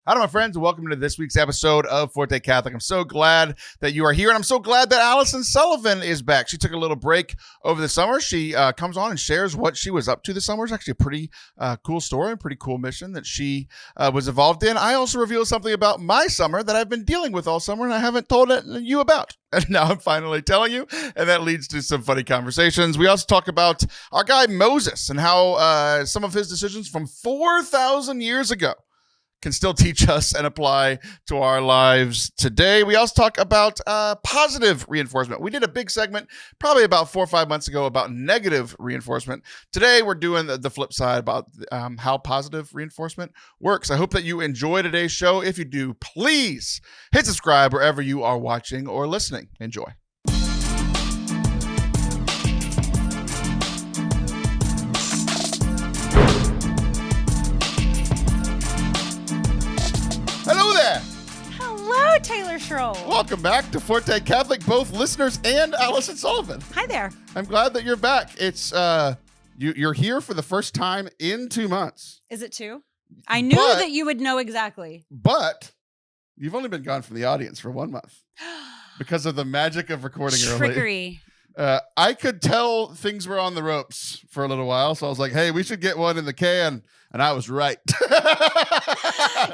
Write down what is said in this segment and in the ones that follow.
Hello, my friends, and welcome to this week's episode of Forte Catholic. I'm so glad that you are here, and I'm so glad that Allison Sullivan is back. She took a little break over the summer. She comes on and shares what she was up to this summer. It's actually a pretty cool story, a pretty cool mission that she was involved in. I also reveal something about my summer that I've been dealing with all summer, and I haven't told you about. And now I'm finally telling you, and that leads to some funny conversations. We also talk about our guy Moses and how some of his decisions from 4,000 years ago can still teach us and apply to our lives today. We also talk about positive reinforcement. We did a big segment probably about 4 or 5 months ago about negative reinforcement. Today, we're doing the flip side about how positive reinforcement works. I hope that you enjoy today's show. If you do, please hit subscribe wherever you are watching or listening. Enjoy. Hello there. Hello, Taylor Schroll. Welcome back to Forte Catholic, both listeners and Allison Sullivan. Hi there. I'm glad that you're back. It's you're here for the first time in 2 months. Is it 2? I knew that you would know exactly. But you've only been gone from the audience for 1 month because of the magic of recording early. Trickery. I could tell things were on the ropes for a little while, so I was like, hey, we should get one in the can, and I was right.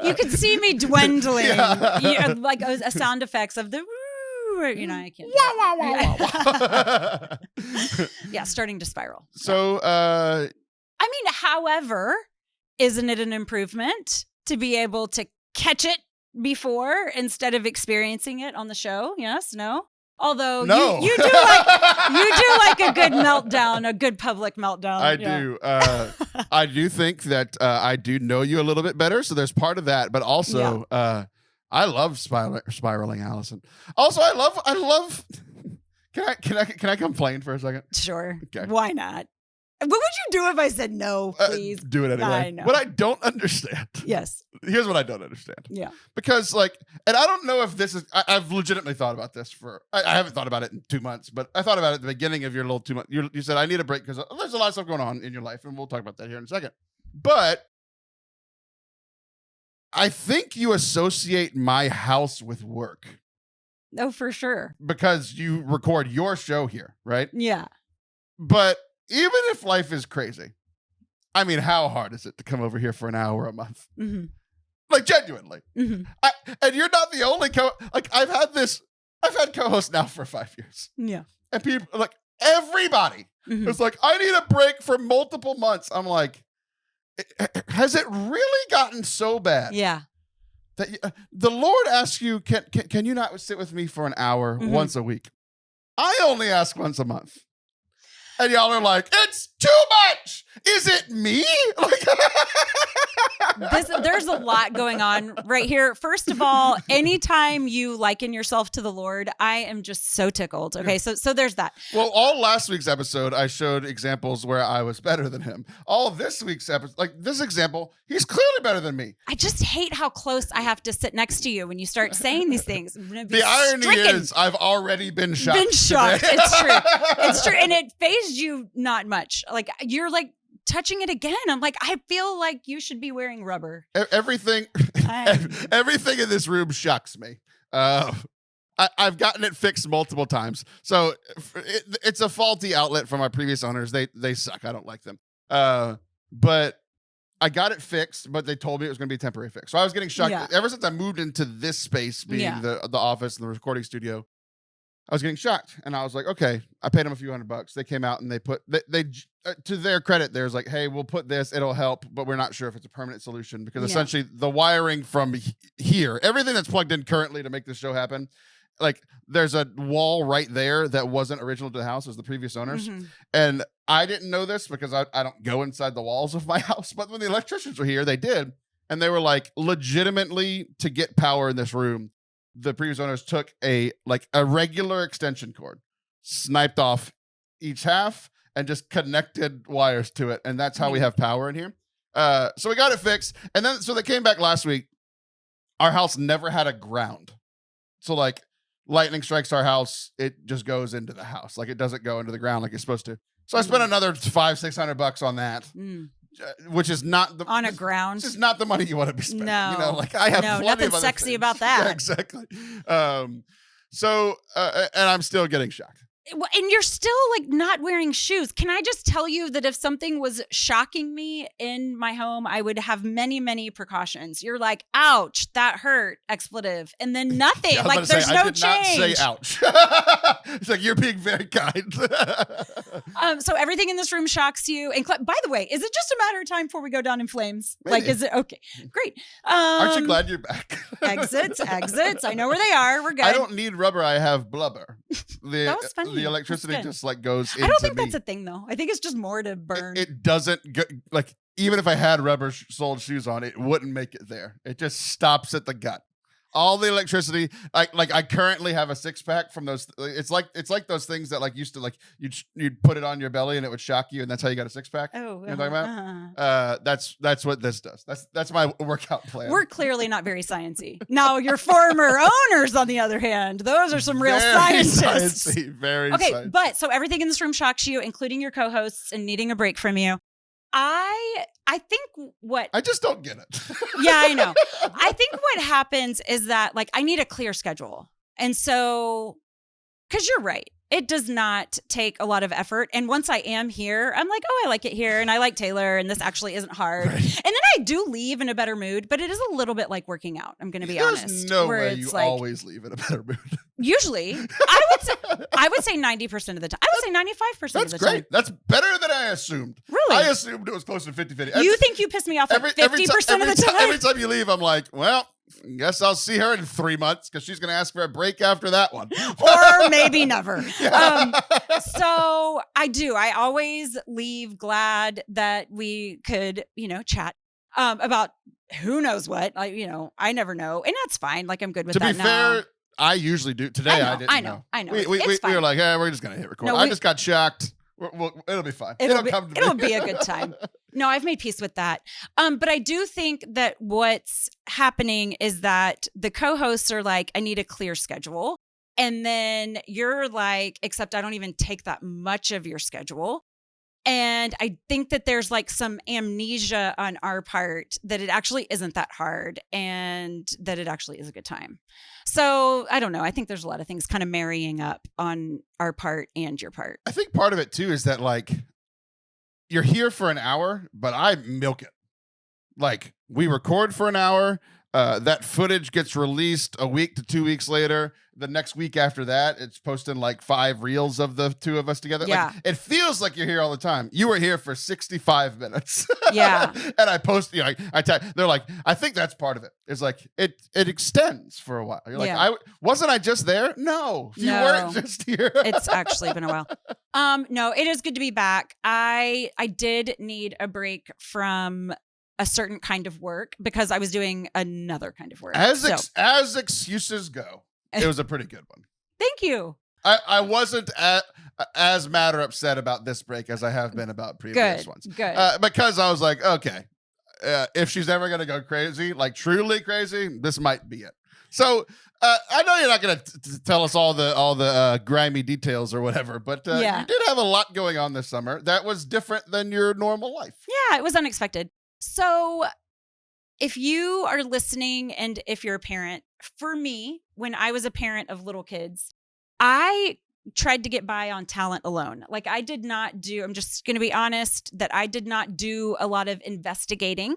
You could see me dwindling. Yeah. Like a sound effects of the, I can't. Yeah, starting to spiral. So, however, isn't it an improvement to be able to catch it before instead of experiencing it on the show? Yes, no? Although no. you do like a good meltdown, a good public meltdown. I do. I do think that I do know you a little bit better, so there's part of that. But also, I love spiraling, Allison. Also, I love. Can I complain for a second? Sure. Okay. Why not? What would you do if I said no, please? Do it anyway. I know. What I don't understand. Yes. Here's what I don't understand. Yeah. Because and I don't know if this is, I've legitimately thought about this I haven't thought about it in 2 months, but I thought about it at the beginning of your little 2 months. You said, I need a break because there's a lot of stuff going on in your life, and we'll talk about that here in a second. But I think you associate my house with work. Oh, for sure. Because you record your show here, right? Yeah. But even if life is crazy, I mean, how hard is it to come over here for an hour a month? Mm-hmm. Like, genuinely. Mm-hmm. And you're not the only I've had co-hosts now for 5 years. Yeah. And people, everybody was like, I need a break for multiple months. I'm like, has it really gotten so bad? Yeah. That the Lord asks you, can you not sit with me for an hour once a week? I only ask once a month. And y'all are like, it's too much. Is it me? There's a lot going on right here. First of all, anytime you liken yourself to the Lord, I am just so tickled. Okay, so there's that. Well, all last week's episode, I showed examples where I was better than him. All this week's episode, this example, he's clearly better than me. I just hate how close I have to sit next to you when you start saying these things. The irony is I've already been shocked. It's true. It's true. And it fazed you not much. You're touching it again. I'm like, I feel like you should be wearing rubber. Everything in this room shocks me. I've gotten it fixed multiple times. So it's a faulty outlet from our previous owners. They suck. I don't like them. But I got it fixed, but they told me it was going to be a temporary fix. So I was getting shocked. Yeah. Ever since I moved into this space, being the office and the recording studio, I was getting shocked, and I was like, okay, I paid them a few $100. They came out and they to their credit, there's like, hey, we'll put this, it'll help, but we're not sure if it's a permanent solution because essentially the wiring from here, everything that's plugged in currently to make this show happen, there's a wall right there that wasn't original to the house as the previous owners. Mm-hmm. And I didn't know this because I don't go inside the walls of my house, but when the electricians were here, they did. And they were like, legitimately, to get power in this room, the previous owners took a regular extension cord, sniped off each half, and just connected wires to it. And that's how we have power in here. So we got it fixed. And then, so they came back last week. Our house never had a ground. So lightning strikes our house, it just goes into the house. It doesn't go into the ground like it's supposed to. So I spent another $500-600 on that. which is not the on a ground. It's just not the money you want to be spending. No, You know, like I have plenty nothing of other sexy things. about that. Yeah, exactly. So and I'm still getting shocked. And you're still like not wearing shoes. Can I just tell you that if something was shocking me in my home, I would have many, many precautions. You're like, ouch, that hurt, expletive. And then nothing. Yeah, like there's no change. I did not say ouch. It's like, you're being very kind. So everything in this room shocks you. And by the way, is it just a matter of time before we go down in flames? Maybe. Like, is it okay? Great. Aren't you glad you're back? exits. I know where they are. We're good. I don't need rubber. I have blubber. That was funny. The electricity just like goes into I don't think me. that's a thing though. I think it's just more to burn. It doesn't go, like, even if I had rubber soled shoes on, it wouldn't make it there. It just stops at the gut. All the electricity, like I currently have a 6-pack from those. It's like those things that like used to like you'd put it on your belly and it would shock you, and that's how you got a 6-pack. Oh, you know what I'm talking about? That's what this does. That's my workout plan. We're clearly not very sciencey. Now your former owners, on the other hand, those are some real scientists. Very okay, sciencey. But so everything in this room shocks you, including your co-hosts and needing a break from you. I think what I just don't get it. Yeah, I know. I think what happens is that like I need a clear schedule. And so, because you're right, it does not take a lot of effort. And once I am here, I'm like, oh, I like it here. And I like Taylor. And this actually isn't hard. Right. And then I do leave in a better mood, but it is a little bit like working out. I'm going to be honest. There's no way you always leave in a better mood. Usually, I would say 90% of the time. I would say 95% of the time. That's great. That's better than I assumed. Really? I assumed it was close to 50-50. You think you piss me off like 50% of the time? Every time you leave, I'm like, well, guess I'll see her in 3 months because she's going to ask for a break after that one. Or maybe never. Yeah. So I do. I always leave glad that we could, chat about who knows what. I never know. And that's fine. Like, I'm good with that now. To be fair, I usually do. Today, I didn't know. I know. We were like, hey, we're just going to hit record. I just got shocked. It'll be fine. It'll be a good time. No, I've made peace with that. But I do think that what's happening is that the co-hosts are like, I need a clear schedule. And then you're like, except I don't even take that much of your schedule. And I think that there's like some amnesia on our part that it actually isn't that hard and that it actually is a good time. So I don't know. I think there's a lot of things kind of marrying up on our part and your part. I think part of it too is that like you're here for an hour, but I milk it. Like we record for an hour. That footage gets released a week to 2 weeks later. The next week after that, it's posting like 5 reels of the two of us together. Yeah. Like, it feels like you're here all the time. You were here for 65 minutes. Yeah. And I post, they're like, I think that's part of it. It's like, it extends for a while. You're like, wasn't I just there? No, you weren't just here. It's actually been a while. No, it is good to be back. I did need a break from a certain kind of work because I was doing another kind of work. As excuses go, it was a pretty good one. Thank you. I wasn't as mad or upset about this break as I have been about previous ones. Good. Because I was like, okay, if she's ever going to go crazy, like truly crazy, this might be it. So I know you're not going to tell us all the grimy details or whatever, but you did have a lot going on this summer that was different than your normal life. Yeah, it was unexpected. So if you are listening and if you're a parent, for me, when I was a parent of little kids, I tried to get by on talent alone. Like I'm just going to be honest that I did not do a lot of investigating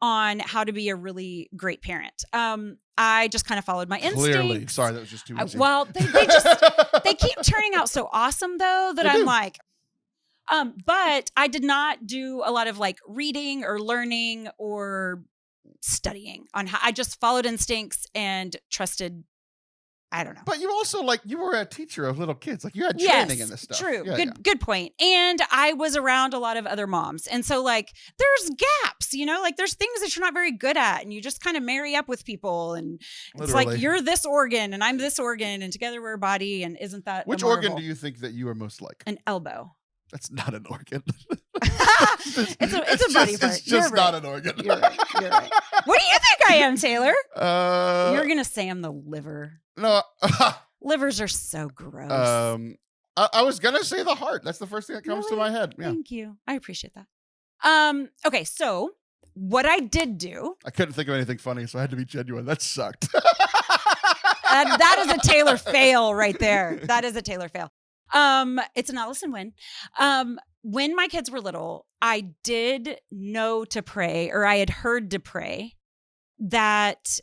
on how to be a really great parent. I just kind of followed my instincts. Clearly. Sorry, that was just too easy. Well, they keep turning out so awesome though that I'm like, but I did not do a lot of like reading or learning or studying on how. I just followed instincts and trusted. I don't know. But you also you were a teacher of little kids. Like you had training in this stuff. True. Yeah, good point. And I was around a lot of other moms. And so there's gaps, like there's things that you're not very good at and you just kind of marry up with people. And it's like, you're this organ and I'm this organ and together we're a body. And isn't that Which organ do you think that you are most like? An elbow. That's not an organ. it's a body part. It's just not an organ. You're right. What do you think I am, Taylor? You're going to say I'm the liver. No. Livers are so gross. I was going to say the heart. That's the first thing that comes to my head. Yeah. Thank you. I appreciate that. Okay, so what I did do. I couldn't think of anything funny, so I had to be genuine. That sucked. That is a Taylor fail right there. That is a Taylor fail. It's an Allison win. When my kids were little, I did know to pray, or I had heard to pray that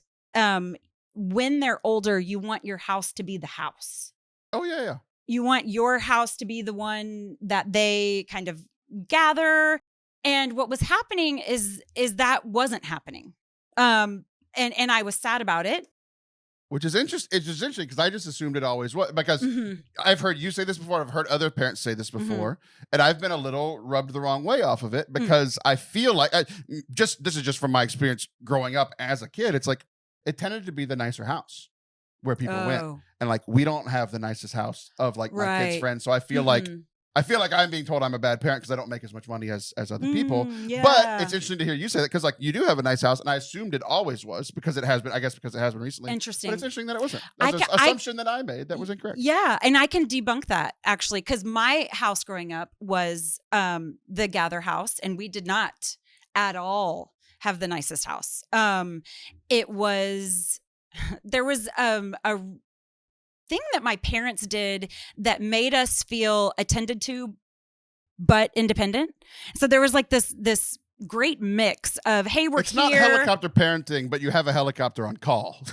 when they're older, you want your house to be the house. Oh, yeah. You want your house to be the one that they kind of gather. And what was happening is that wasn't happening. And I was sad about it. Which is interesting. It's just interesting because I just assumed it always was. Because I've heard you say this before. I've heard other parents say this before. And I've been a little rubbed the wrong way off of it because I feel like, this is just from my experience growing up as a kid. It's like, it tended to be the nicer house where people went. And like, we don't have the nicest house of like my kids' friends. So I feel like I'm being told I'm a bad parent because I don't make as much money as other people. Yeah. But it's interesting to hear you say that because like you do have a nice house, and I assumed it always was because it has been. I guess because it has been recently. Interesting. But it's interesting that it wasn't. That's an assumption that I made that was incorrect. Yeah, and I can debunk that actually because my house growing up was the Gather house, and we did not at all have the nicest house. It was there was a thing that my parents did that made us feel attended to but independent. So there was like this great mix of, hey, we're it's here. It's not helicopter parenting, but you have a helicopter on call.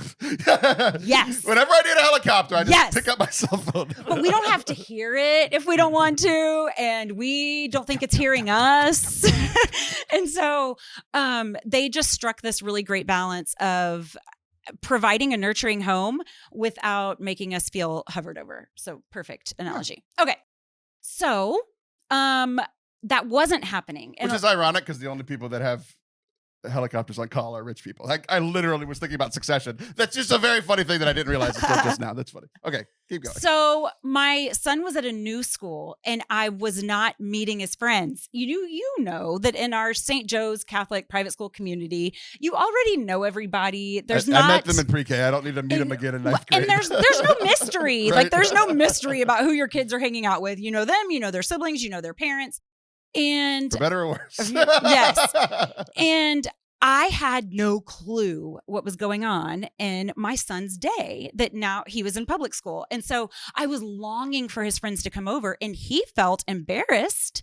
Yes. Whenever I need a helicopter, I just pick up my cell phone. But we don't have to hear it if we don't want to, and we don't think it's hearing us. And so they just struck this really great balance of providing a nurturing home without making us feel hovered over. So perfect analogy. Okay. So that wasn't happening. Which is ironic because the only people that have helicopters on call are rich people. I literally was thinking about Succession. That's just a very funny thing that I didn't realize until just now. That's funny. Okay, keep going. So my son was at a new school and I was not meeting his friends. You know that in our St. Joe's Catholic private school community, you already know everybody. I met them in pre-K. I don't need to meet them again in ninth grade. And there's no mystery. Right? Like there's no mystery about who your kids are hanging out with. You know them, you know their siblings, you know their parents. And for better or worse. Yes. And I had no clue what was going on in my son's day that now he was in public school. And so I was longing for his friends to come over, and he felt embarrassed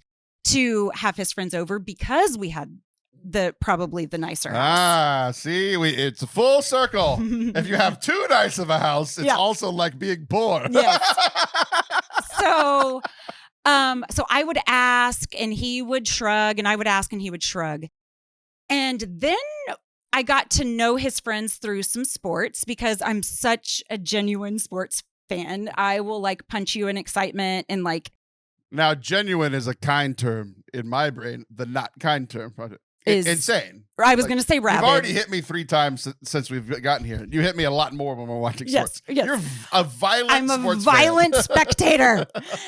to have his friends over because we had probably the nicer house. See, it's a full circle. If you have too nice of a house, it's also like being poor. Yes. So I would ask and he would shrug, and I would ask and he would shrug. And then I got to know his friends through some sports because I'm such a genuine sports fan. I will like punch you in excitement and like. Now, genuine is a kind term in my brain. The not kind term is insane. I was going to say rabid. You've already hit me 3 times since we've gotten here. You hit me a lot more when we're watching sports. Yes. You're a violent I'm a sports violent fan. spectator.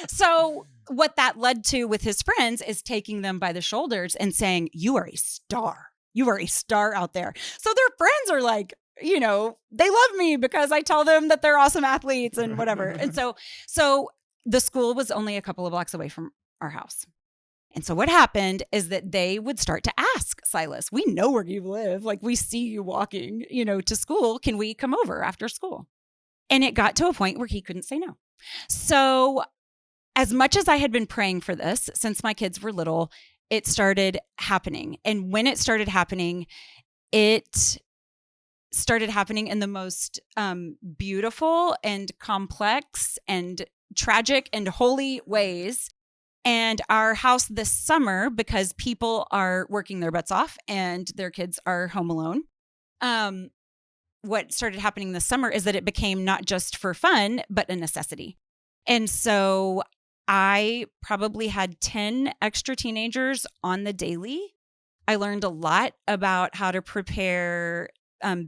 So what that led to with his friends is taking them by the shoulders and saying, you are a star. You are a star out there. So their friends are like, you know, they love me because I tell them that they're awesome athletes and whatever. And so the school was only a couple of blocks away from our house. And so what happened is that they would start to ask Silas, we know where you live. Like we see you walking, you know, to school. Can we come over after school? And it got to a point where he couldn't say no. So as much as I had been praying for this since my kids were little, it started happening. And when it started happening in the most beautiful and complex and tragic and holy ways. And our house this summer, because people are working their butts off and their kids are home alone, what started happening this summer is that it became not just for fun, but a necessity. And so I probably had 10 extra teenagers on the daily. I learned a lot about how to prepare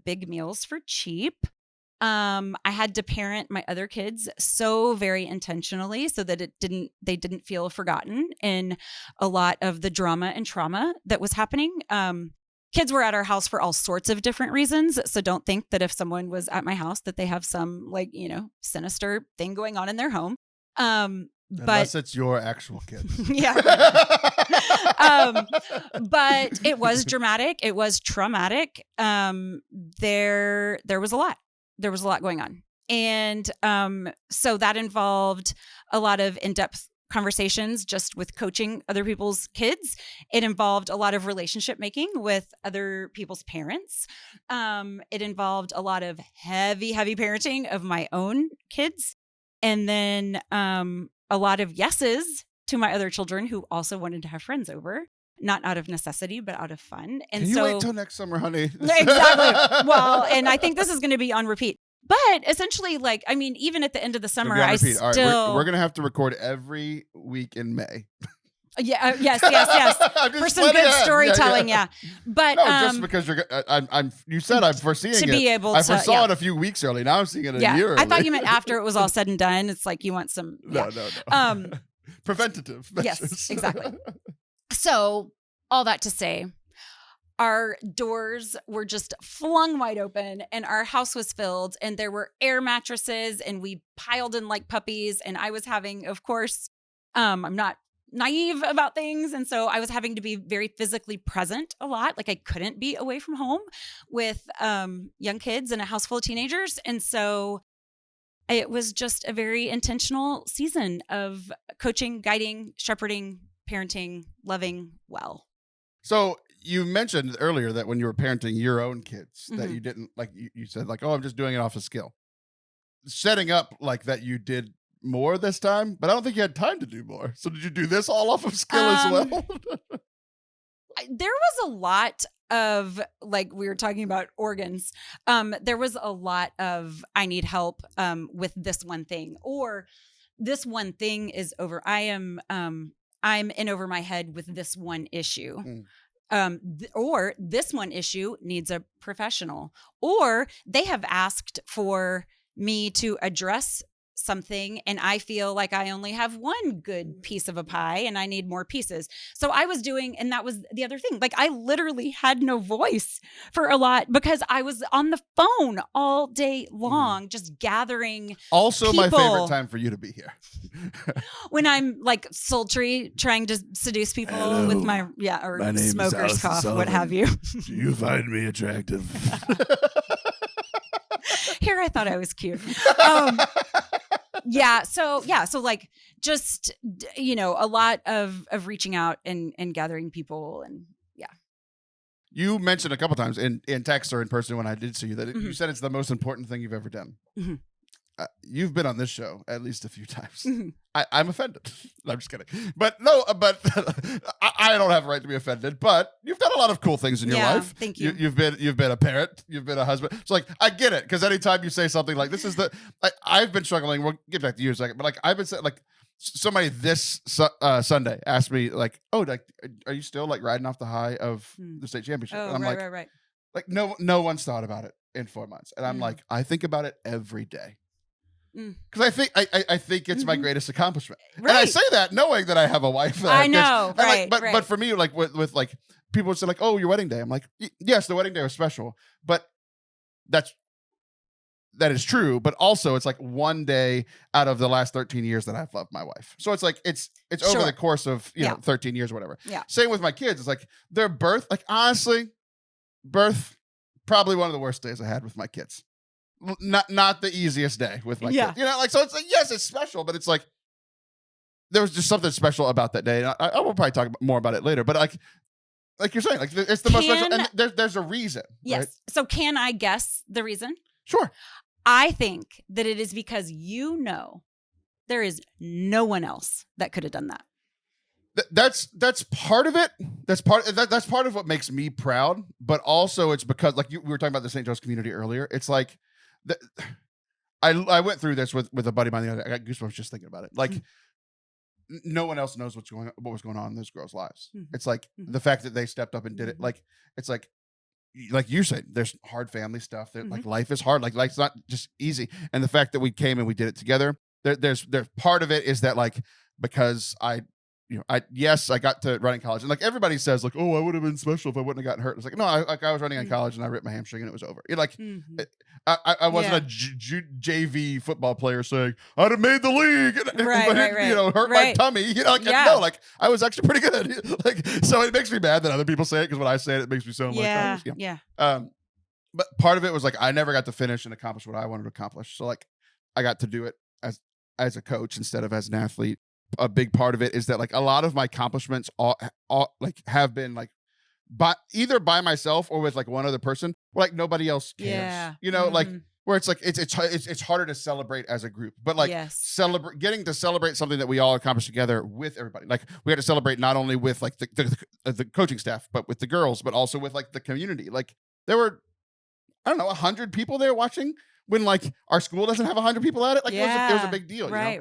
big meals for cheap. I had to parent my other kids so very intentionally so that they didn't feel forgotten in a lot of the drama and trauma that was happening. Kids were at our house for all sorts of different reasons. So don't think that if someone was at my house that they have some like, you know, sinister thing going on in their home. Unless it's your actual kids. Yeah. But it was dramatic. It was traumatic. There was a lot. There was a lot going on. And so that involved a lot of in-depth conversations just with coaching other people's kids. It involved a lot of relationship making with other people's parents. It involved a lot of heavy parenting of my own kids. And then a lot of yeses to my other children who also wanted to have friends over, not out of necessity, but out of fun. And Can you wait till next summer, honey? Exactly. Well, and I think this is going to be on repeat. But essentially, like, I mean, even at the end of the summer, I still... All right, we're going to have to record every week in May. Yeah. Yes. For some good storytelling. Yeah. But no, just because you said I'm foreseeing it. To be able to. I foresaw it a few weeks early. Now I'm seeing it a year early. I thought you meant after it was all said and done. It's like you want some. No. Preventative measures. Yes, exactly. So all that to say, our doors were just flung wide open and our house was filled and there were air mattresses and we piled in like puppies. And I was having, of course, I'm not naive about things. And so I was having to be very physically present a lot. Like I couldn't be away from home with young kids and a house full of teenagers. And so it was just a very intentional season of coaching, guiding, shepherding, parenting, loving well. So you mentioned earlier that when you were parenting your own kids, that you didn't like, you said like, oh, I'm just doing it off of skill. Setting up like that you did more this time, but I don't think you had time to do more. So did you do this all off of skill as well? There was a lot of, like we were talking about organs. There was a lot of, I need help with this one thing, or this one thing is over. I'm in over my head with this one issue. Or this one issue needs a professional, or they have asked for me to address something and I feel like I only have one good piece of a pie and I need more pieces. So I was doing, and that was the other thing. Like I literally had no voice for a lot because I was on the phone all day long, just gathering Also people. My favorite time for you to be here. When I'm like sultry, trying to seduce people with my smoker's cough, Sullivan. What have you. Do you find me attractive? Here I thought I was cute. So like just, a lot of reaching out and gathering people and You mentioned a couple times in text or in person when I did see you that you said it's the most important thing you've ever done. You've been on this show at least a few times. I'm offended. No, I'm just kidding. But I don't have a right to be offended. But you've done a lot of cool things in your life. Thank you. You've been a parent. You've been a husband. So like I get it, because anytime you say something like this is I've been struggling. We'll get back to you in a second. But like I've been saying, like somebody this Sunday asked me like, oh, like are you still like riding off the high of the state championship? Oh, and I'm right. Like no one's thought about it in 4 months, and I'm like, I think about it every day. Because I think it's my greatest accomplishment, and I say that knowing that I have a wife. I know, right? But for me, like with like people would say like, "Oh, your wedding day." I'm like, yes, the wedding day was special, but that is true. But also, it's like one day out of the last 13 years that I've loved my wife. So it's like it's over the course of 13 years or whatever. Yeah. Same with my kids. It's like their birth. Like honestly, birth probably one of the worst days I had with my kids. Not the easiest day with my kids. Like so it's like, yes, it's special, but it's like there was just something special about that day. And I will probably talk more about it later, but like you're saying, like it's the most special, and there's a reason. Yes. Right? So can I guess the reason? Sure. I think that it is because there is no one else that could have done that. That's part of it. That's part of what makes me proud. But also, it's because like we were talking about the St. Joe's community earlier. It's like I went through this with a buddy of mine the other day. I got goosebumps just thinking about it. Like no one else knows what was going on in those girls' lives. It's like the fact that they stepped up and did it. Like it's like you said, there's hard family stuff. Like life is hard. Like life's not just easy. And the fact that we came and we did it together. There's part of it is that like because I got to running college, and like everybody says, like, oh, I would have been special if I wouldn't have gotten hurt. It's like, no, I was running in college and I ripped my hamstring and it was over. You're like, I wasn't a JV football player saying I'd have made the league, right. You know, hurt my tummy. You know, like, no, like I was actually pretty good. Like, so it makes me mad that other people say it because when I say it, it makes me so much. But part of it was like I never got to finish and accomplish what I wanted to accomplish. So like I got to do it as a coach instead of as an athlete. A big part of it is that like a lot of my accomplishments all like have been like either by myself or with like one other person where like nobody else cares. Yeah. You know, like where it's like it's harder to celebrate as a group, but like getting to celebrate something that we all accomplished together with everybody. Like we had to celebrate not only with like the coaching staff, but with the girls, but also with like the community. Like there were, I don't know, 100 people there watching when like our school doesn't have 100 people at it. Like it was a big deal. Right.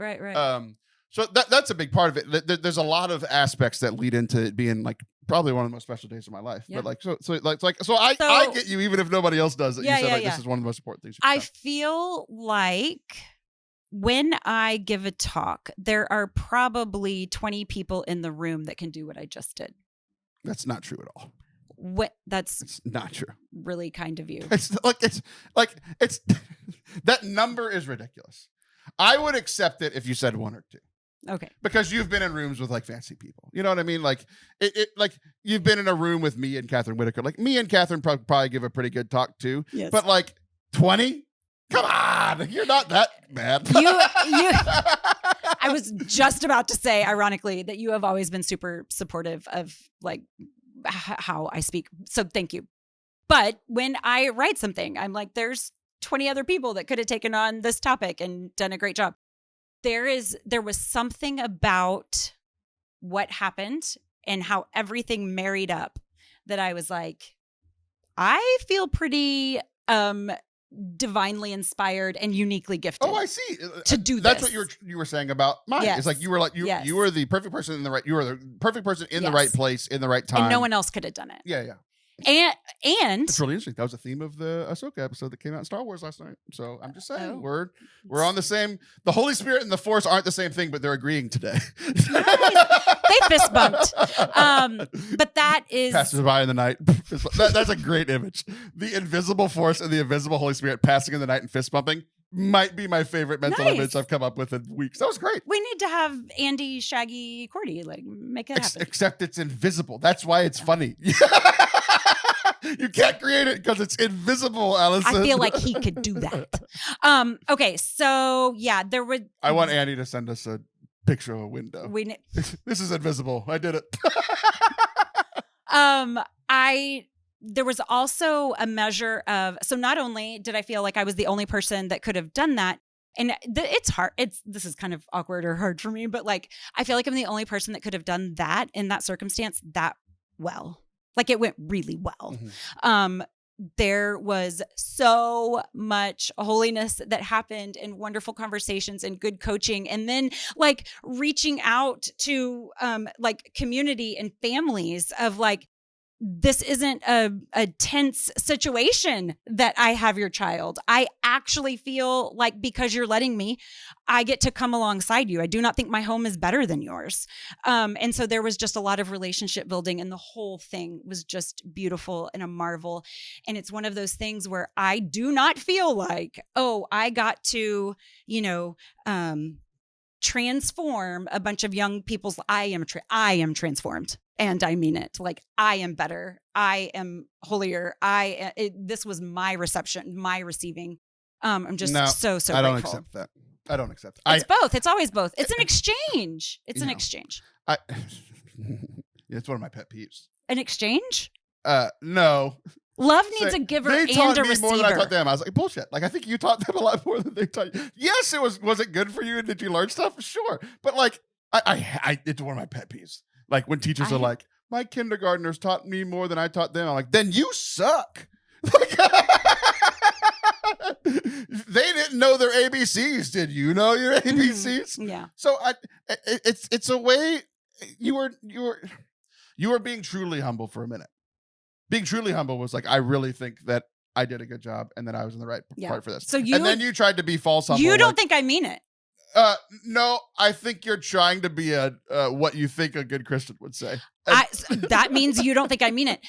So that's a big part of it. There's a lot of aspects that lead into it being like probably one of the most special days of my life. But like, so I get you, even if nobody else does it. You said this is one of the most important things. I feel like when I give a talk, there are probably 20 people in the room that can do what I just did. That's not true at all. It's not true. Really kind of you. It's that number is ridiculous. I would accept it if you said one or two. Okay. Because you've been in rooms with like fancy people. You know what I mean? Like it like you've been in a room with me and Catherine Whitaker. Like me and Catherine probably give a pretty good talk too. Yes. But like 20? Come on. You're not that bad. I was just about to say, ironically, that you have always been super supportive of like how I speak. So thank you. But when I write something, I'm like, there's 20 other people that could have taken on this topic and done a great job. There was something about what happened and how everything married up that I was like, I feel pretty divinely inspired and uniquely gifted. Oh, I see. To do that's this. what you were saying about mine. Yes. It's like you were the perfect person in the right. You were the perfect person in the right place in the right time. And no one else could have done it. Yeah. And it's really interesting. That was the theme of the Ahsoka episode that came out in Star Wars last night. So I'm just saying we're on the same. The Holy Spirit and the Force aren't the same thing, but they're agreeing today. They fist bumped. But that is passes by in the night. That's a great image. The invisible Force and the invisible Holy Spirit passing in the night and fist bumping might be my favorite mental image I've come up with in weeks. That was great. We need to have Andy, Shaggy, Cordy make it happen. Except it's invisible. That's why it's funny. You can't create it because it's invisible, Allison. I feel like he could do that. Okay, so yeah, there would. I want Andy to send us a picture of a window. This is invisible. I did it. There was also a measure of. So not only did I feel like I was the only person that could have done that, and it's hard. This is kind of awkward or hard for me, but like I feel like I'm the only person that could have done that in that circumstance that well. Like it went really well. Mm-hmm. There was so much holiness that happened and wonderful conversations and good coaching. And then like reaching out to like community and families of like, this isn't a tense situation that I have your child. I actually feel like because you're letting me, I get to come alongside you. I do not think my home is better than yours. And so there was just a lot of relationship building and the whole thing was just beautiful and a marvel. And it's one of those things where I do not feel like, oh, I got to, transform a bunch of young people's. I am transformed. And I mean it. Like I am better. I am holier. This was my reception, my receiving. I'm just so I don't grateful. accept that. I don't accept that. It's both. It's always both. It's an exchange. It's an exchange. It's one of my pet peeves. An exchange? No. Love needs a giver and a receiver. They taught me more than I taught them. I was like, bullshit. Like, I think you taught them a lot more than they taught you. Yes, was it good for you? And did you learn stuff? Sure. But like, it's one of my pet peeves. Like when teachers are like, my kindergartners taught me more than I taught them. I'm like, then you suck. Like, they didn't know their ABCs. Did you know your ABCs? Yeah. So it's a way you were being truly humble for a minute. Being truly humble was like, I really think that I did a good job and that I was in the right part for this. And then you tried to be false humble. You don't think I mean it. No, I think you're trying to be a what you think a good Christian would say. That means you don't think I mean it.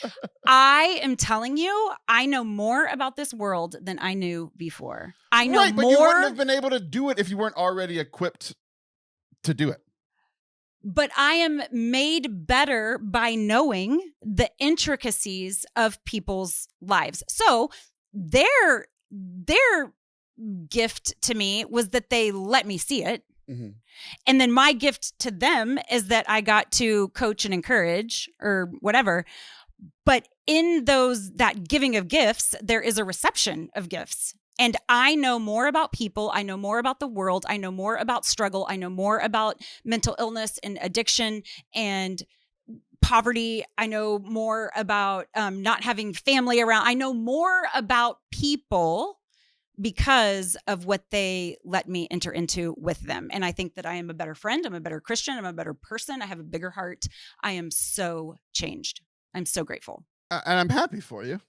I am telling you, I know more about this world than I knew before. I know more. But you wouldn't have been able to do it if you weren't already equipped to do it. But I am made better by knowing the intricacies of people's lives. So their gift to me was that they let me see it. Mm-hmm. And then my gift to them is that I got to coach and encourage or whatever. But in that giving of gifts, there is a reception of gifts. And I know more about people. I know more about the world. I know more about struggle. I know more about mental illness and addiction and poverty. I know more about not having family around. I know more about people because of what they let me enter into with them. And I think that I am a better friend. I'm a better Christian. I'm a better person. I have a bigger heart. I am so changed. I'm so grateful. And I'm happy for you.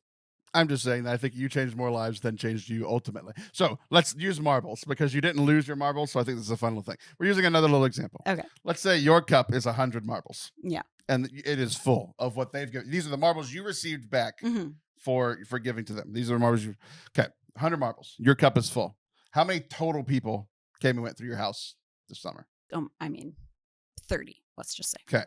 I'm just saying that I think you changed more lives than changed you ultimately. So let's use marbles because you didn't lose your marbles. So I think this is a fun little thing. We're using another little example. Okay. Let's say your cup is 100 marbles. Yeah. And it is full of what they've given. These are the marbles you received back for giving to them. These are the marbles okay. 100 marbles. Your cup is full. How many total people came and went through your house this summer? 30, let's just say. Okay.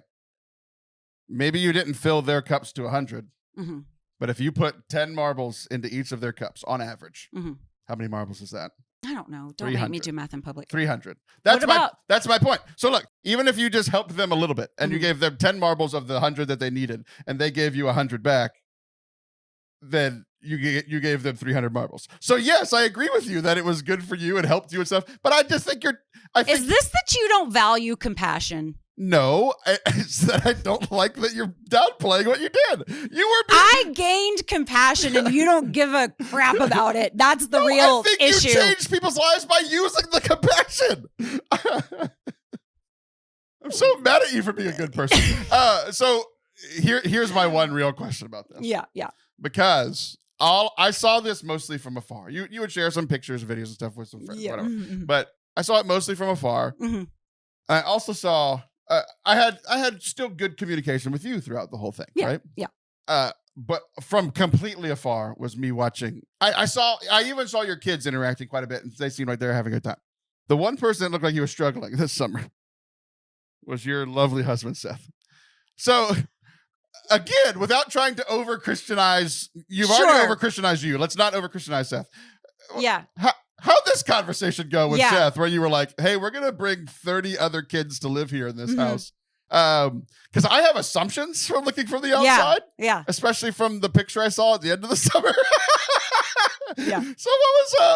Maybe you didn't fill their cups to 100. Mm-hmm. But if you put 10 marbles into each of their cups on average, how many marbles is that? I don't know. Don't make me do math in public. 300. That's my point. So look, even if you just helped them a little bit and you gave them 10 marbles of the 100 that they needed and they gave you 100 back, then you gave them 300 marbles. So yes, I agree with you that it was good for you and helped you and stuff. But I just think is this that you don't value compassion? No, it's that I don't like that you're downplaying what you did. I gained compassion and you don't give a crap about it. That's the real issue. You changed people's lives by using the compassion. I'm so mad at you for being a good person. So here's my one real question about this. Yeah. Because I saw this mostly from afar. You would share some pictures, videos, and stuff with some friends, whatever. Mm-hmm. But I saw it mostly from afar. Mm-hmm. I also saw I had still good communication with you throughout the whole thing, right? Yeah. But from completely afar was me watching. I even saw your kids interacting quite a bit, and they seemed like they were having a good time. The one person that looked like he was struggling this summer was your lovely husband, Seth. So again, without trying to over-Christianize, you've already over-Christianized you. Let's not over-Christianize Seth. Yeah. How'd this conversation go with Seth, where you were like, hey, we're going to bring 30 other kids to live here in this house? Because I have assumptions from looking from the outside. Yeah. Especially from the picture I saw at the end of the summer. Yeah. So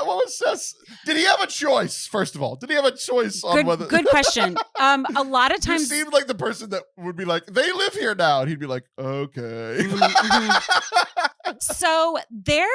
what was Seth's? Did he have a choice, first of all? Did he have a choice on whether? Good question. A lot of times. You seemed like the person that would be like, they live here now. And he'd be like, okay. So there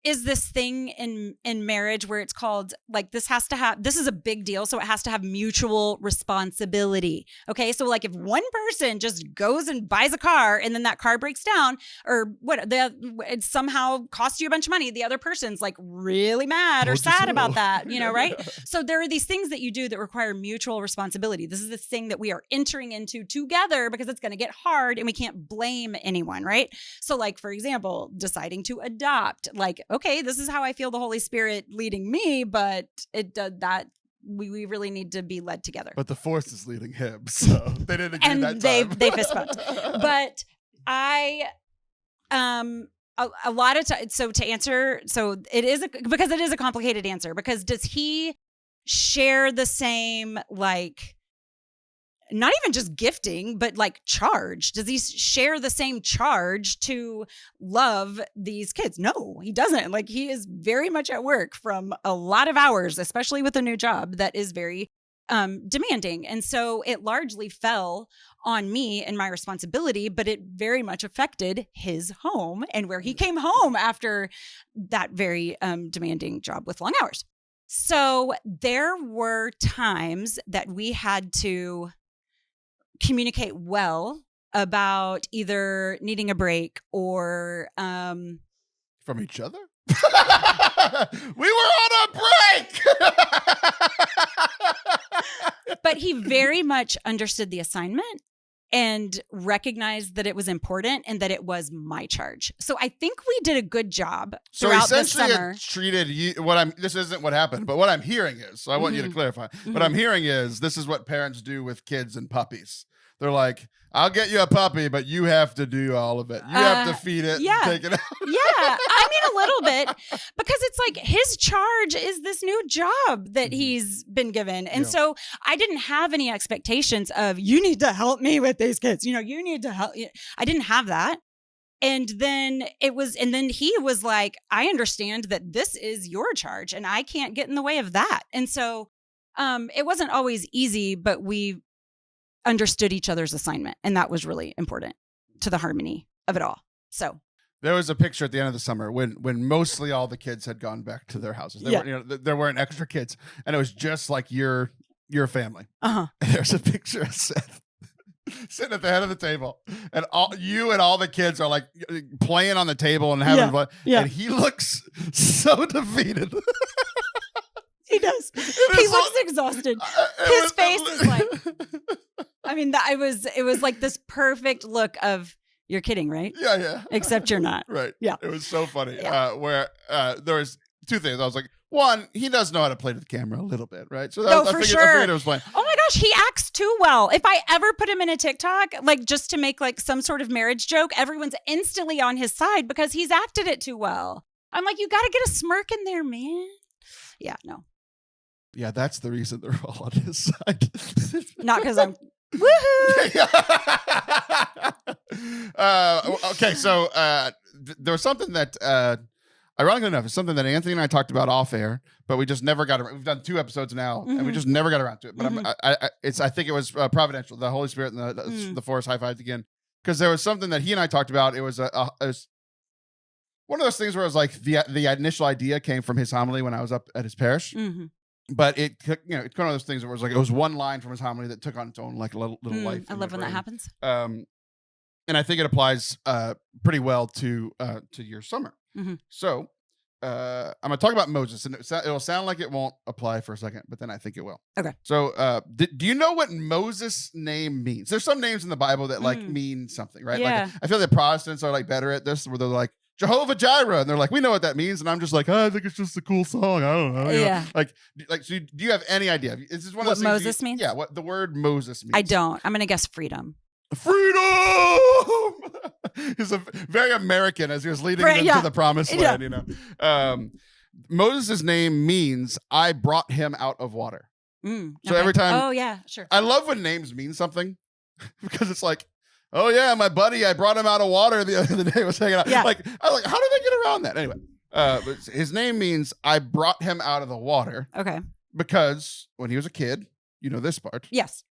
is this thing in marriage where it's called like this is a big deal. So it has to have mutual responsibility. Okay. So like if one person just goes and buys a car and then that car breaks down or it somehow costs you a bunch of money, the other person's like really mad or sad about that, right? So there are these things that you do that require mutual responsibility. This is this thing that we are entering into together because it's going to get hard and we can't blame anyone, right? So like, for example, deciding to adopt, like, okay, this is how I feel the Holy Spirit leading me, but it does that. We really need to be led together. But the Force is leading him, so they didn't agree and that time. they fist bumped. But I, a lot of times, so to answer, so because it is a complicated answer, because does he share the same, like, not even just gifting, but like charge? Does he share the same charge to love these kids? No, he doesn't. Like he is very much at work from a lot of hours, especially with a new job that is very demanding. And so it largely fell on me and my responsibility, but it very much affected his home and where he came home after that very demanding job with long hours. So there were times that we had to communicate well about either needing a break or from each other. We were on a break. But he very much understood the assignment and recognized that it was important and that it was my charge. So I think we did a good job throughout the summer. It treated you, this isn't what happened, but what I'm hearing is, so I want you to clarify. What I'm hearing is, this is what parents do with kids and puppies. They're like, I'll get you a puppy, but you have to do all of it. You have to feed it, and take it out. Yeah, I mean, a little bit, because it's like his charge is this new job that he's been given. And so I didn't have any expectations of, you need to help me with these kids. You need to help. I didn't have that. And then he was like, I understand that this is your charge and I can't get in the way of that. And so it wasn't always easy, but we understood each other's assignment, and that was really important to the harmony of it all. So there was a picture at the end of the summer when mostly all the kids had gone back to their houses. There weren't extra kids, and it was just like your family. And there's a picture of Seth sitting at the head of the table, and all the kids are like playing on the table and having fun. And he looks so defeated. He does. He looks exhausted. His face is like, I mean, it was like this perfect look of, you're kidding, right? Yeah. Except you're not. Right. Yeah. It was so funny. Where there was two things. I was like, one, he does know how to play to the camera a little bit, right? So I figured it was fine. Oh my gosh, he acts too well. If I ever put him in a TikTok, like just to make like some sort of marriage joke, everyone's instantly on his side because he's acted it too well. I'm like, you got to get a smirk in there, man. Yeah, no. Yeah, that's the reason they're all on his side. Not because I'm woohoo. Okay, so there was something that, ironically enough, is something that Anthony and I talked about off air, but we just never got around. We've done 2 episodes now, and we just never got around to it. But I think it was providential. The Holy Spirit and the Force high-fived again, because there was something that he and I talked about. It was one of those things where it was like the initial idea came from his homily when I was up at his parish. But it's one of those things where it was one line from his homily that took on its own like little life. I love when that happens. And I think it applies pretty well to your summer. So I'm going to talk about Moses, and it'll sound like it won't apply for a second, but then I think it will. Okay. So do you know what Moses' name means? There's some names in the Bible that like mean something, right? Yeah. Like I feel that Protestants are like better at this, where they're like, Jehovah Jireh, and they're like, we know what that means, and I'm just like, I think it's just a cool song. I don't know. Yeah. Like, so do you have any idea? Is this one of what Moses means? Yeah, what the word Moses means. I don't. I'm gonna guess freedom. Freedom. He's a very American as he was leading them to the promised land. Moses' name means I brought him out of water. So every time. Oh yeah, sure. I love when names mean something because it's like, oh yeah, my buddy, I brought him out of water the other day. Was hanging out. Yeah. Like, I was like, how did they get around that? Anyway, but his name means I brought him out of the water. Okay. Because when he was a kid, you know this part. Yes.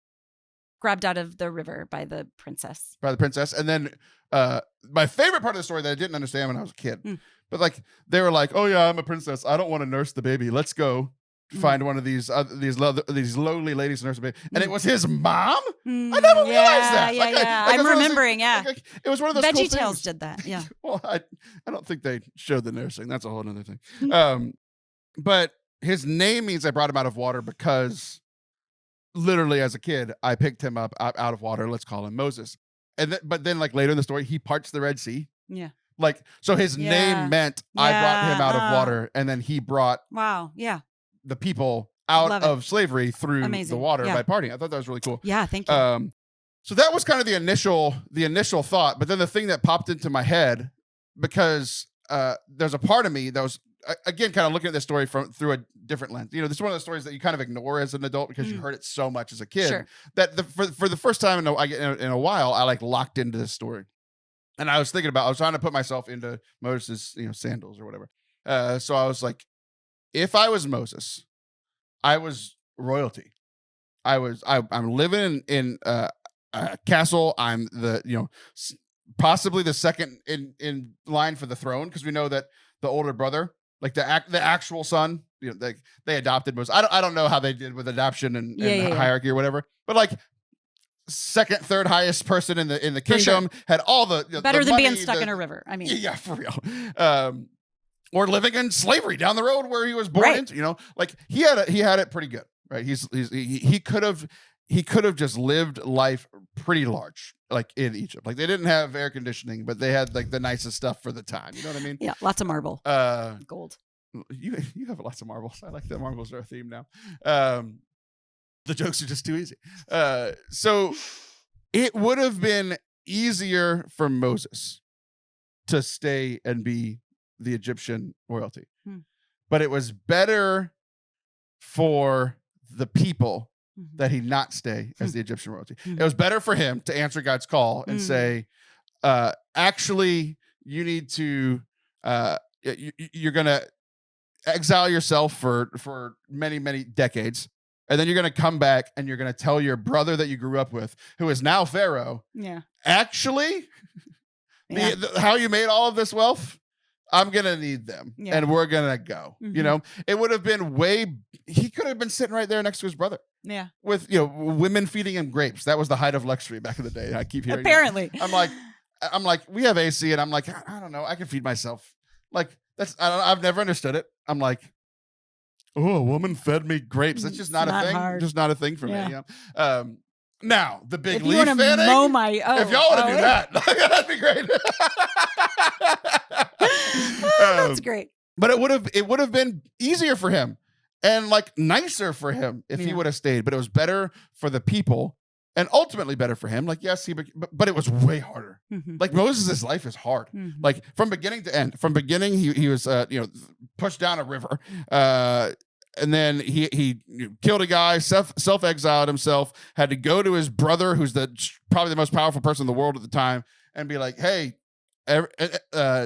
Grabbed out of the river by the princess. And then my favorite part of the story that I didn't understand when I was a kid, but like they were like, oh yeah, I'm a princess. I don't want to nurse the baby. Let's go find one of these lowly ladies to nurse a baby, and it was his mom. I never realized that. I'm remembering. It was one of those VeggieTales cool did that. Yeah. Well, I don't think they showed the nursing. That's a whole other thing. But his name means I brought him out of water because literally as a kid I picked him up out of water. Let's call him Moses. But then like later in the story, he parts the Red Sea. Yeah. Like so, his name meant I brought him out of water, and then he brought. Wow. Yeah. The people out of slavery through the water by partying. I thought that was really cool. Yeah, thank you. So that was kind of the initial thought. But then the thing that popped into my head, because there's a part of me that was again kind of looking at this story through a different lens. You know, this is one of those stories that you kind of ignore as an adult because you heard it so much as a kid. Sure. That for the first time in a while, I like locked into this story, and I was trying to put myself into Moses' sandals or whatever. So I was like, if I was Moses, I was royalty. I'm living in a castle. I'm possibly the second in line for the throne, because we know that the older brother, like the actual son, they adopted Moses. I don't know how they did with adoption and hierarchy or whatever, but like second, third highest person in the kingdom had all the better the than money, being stuck in a river. I mean, yeah, for real. Or living in slavery down the road where he was born into, like he had it pretty good, right? He could have, he could have just lived life pretty large, like in Egypt. Like they didn't have air conditioning, but they had like the nicest stuff for the time. You know what I mean? Yeah, lots of marble, gold. You have lots of marbles. I like that marbles are a theme now. The jokes are just too easy. So it would have been easier for Moses to stay and be the Egyptian royalty, but it was better for the people that he not stay as the Egyptian royalty. It was better for him to answer God's call and say, actually, you need to, you're going to exile yourself for many, many decades. And then you're going to come back and you're going to tell your brother that you grew up with, who is now Pharaoh. Yeah. Actually, how you made all of this wealth, I'm going to need them. Yeah. And we're going to go. You know, it would have been he could have been sitting right there next to his brother. Yeah. With, women feeding him grapes. That was the height of luxury back in the day. I keep hearing Apparently. That. I'm like, we have AC, and I'm like, I don't know. I can feed myself. Like, I've never understood it. I'm like, oh, a woman fed me grapes. That's just not a thing. Hard. Just not a thing for me. Yeah. Now the big leaf fanning. If y'all want to do that, that'd be great. That's great. But it would have been easier for him and like nicer for him if he would have stayed. But it was better for the people and ultimately better for him. Like, yes, but it was way harder. Like Moses' life is hard. Like from beginning to end. From beginning, he was pushed down a river. And then he killed a guy, self-exiled himself, had to go to his brother, who's probably the most powerful person in the world at the time, and be like, hey, you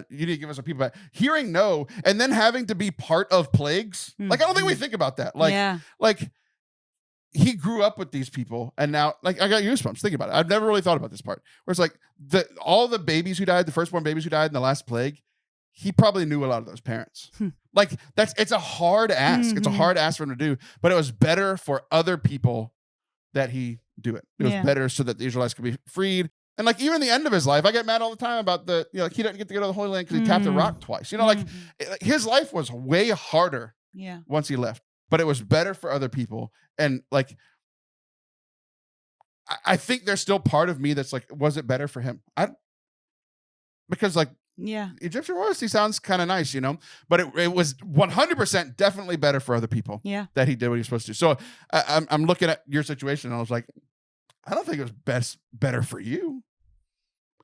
need to give us our people back. Hearing no, and then having to be part of plagues. Like, I don't think we think about that. Like he grew up with these people, and now, like, I got goosebumps thinking about it. I've never really thought about this part, where it's like all the babies who died, the firstborn babies who died in the last plague, he probably knew a lot of those parents. Like it's a hard ask. It's a hard ask for him to do, but it was better for other people that he do it. It was better so that the Israelites could be freed. And like even the end of his life, I get mad all the time about like he didn't get to go to the Holy Land because he tapped a rock twice. Like his life was way harder once he left, but it was better for other people. And like, I think there's still part of me that's like, was it better for him? Because like, Egyptian royalty sounds kind of nice, but it was 100% definitely better for other people that he did what he was supposed to. So I'm looking at your situation and I was like, I don't think it was better for you.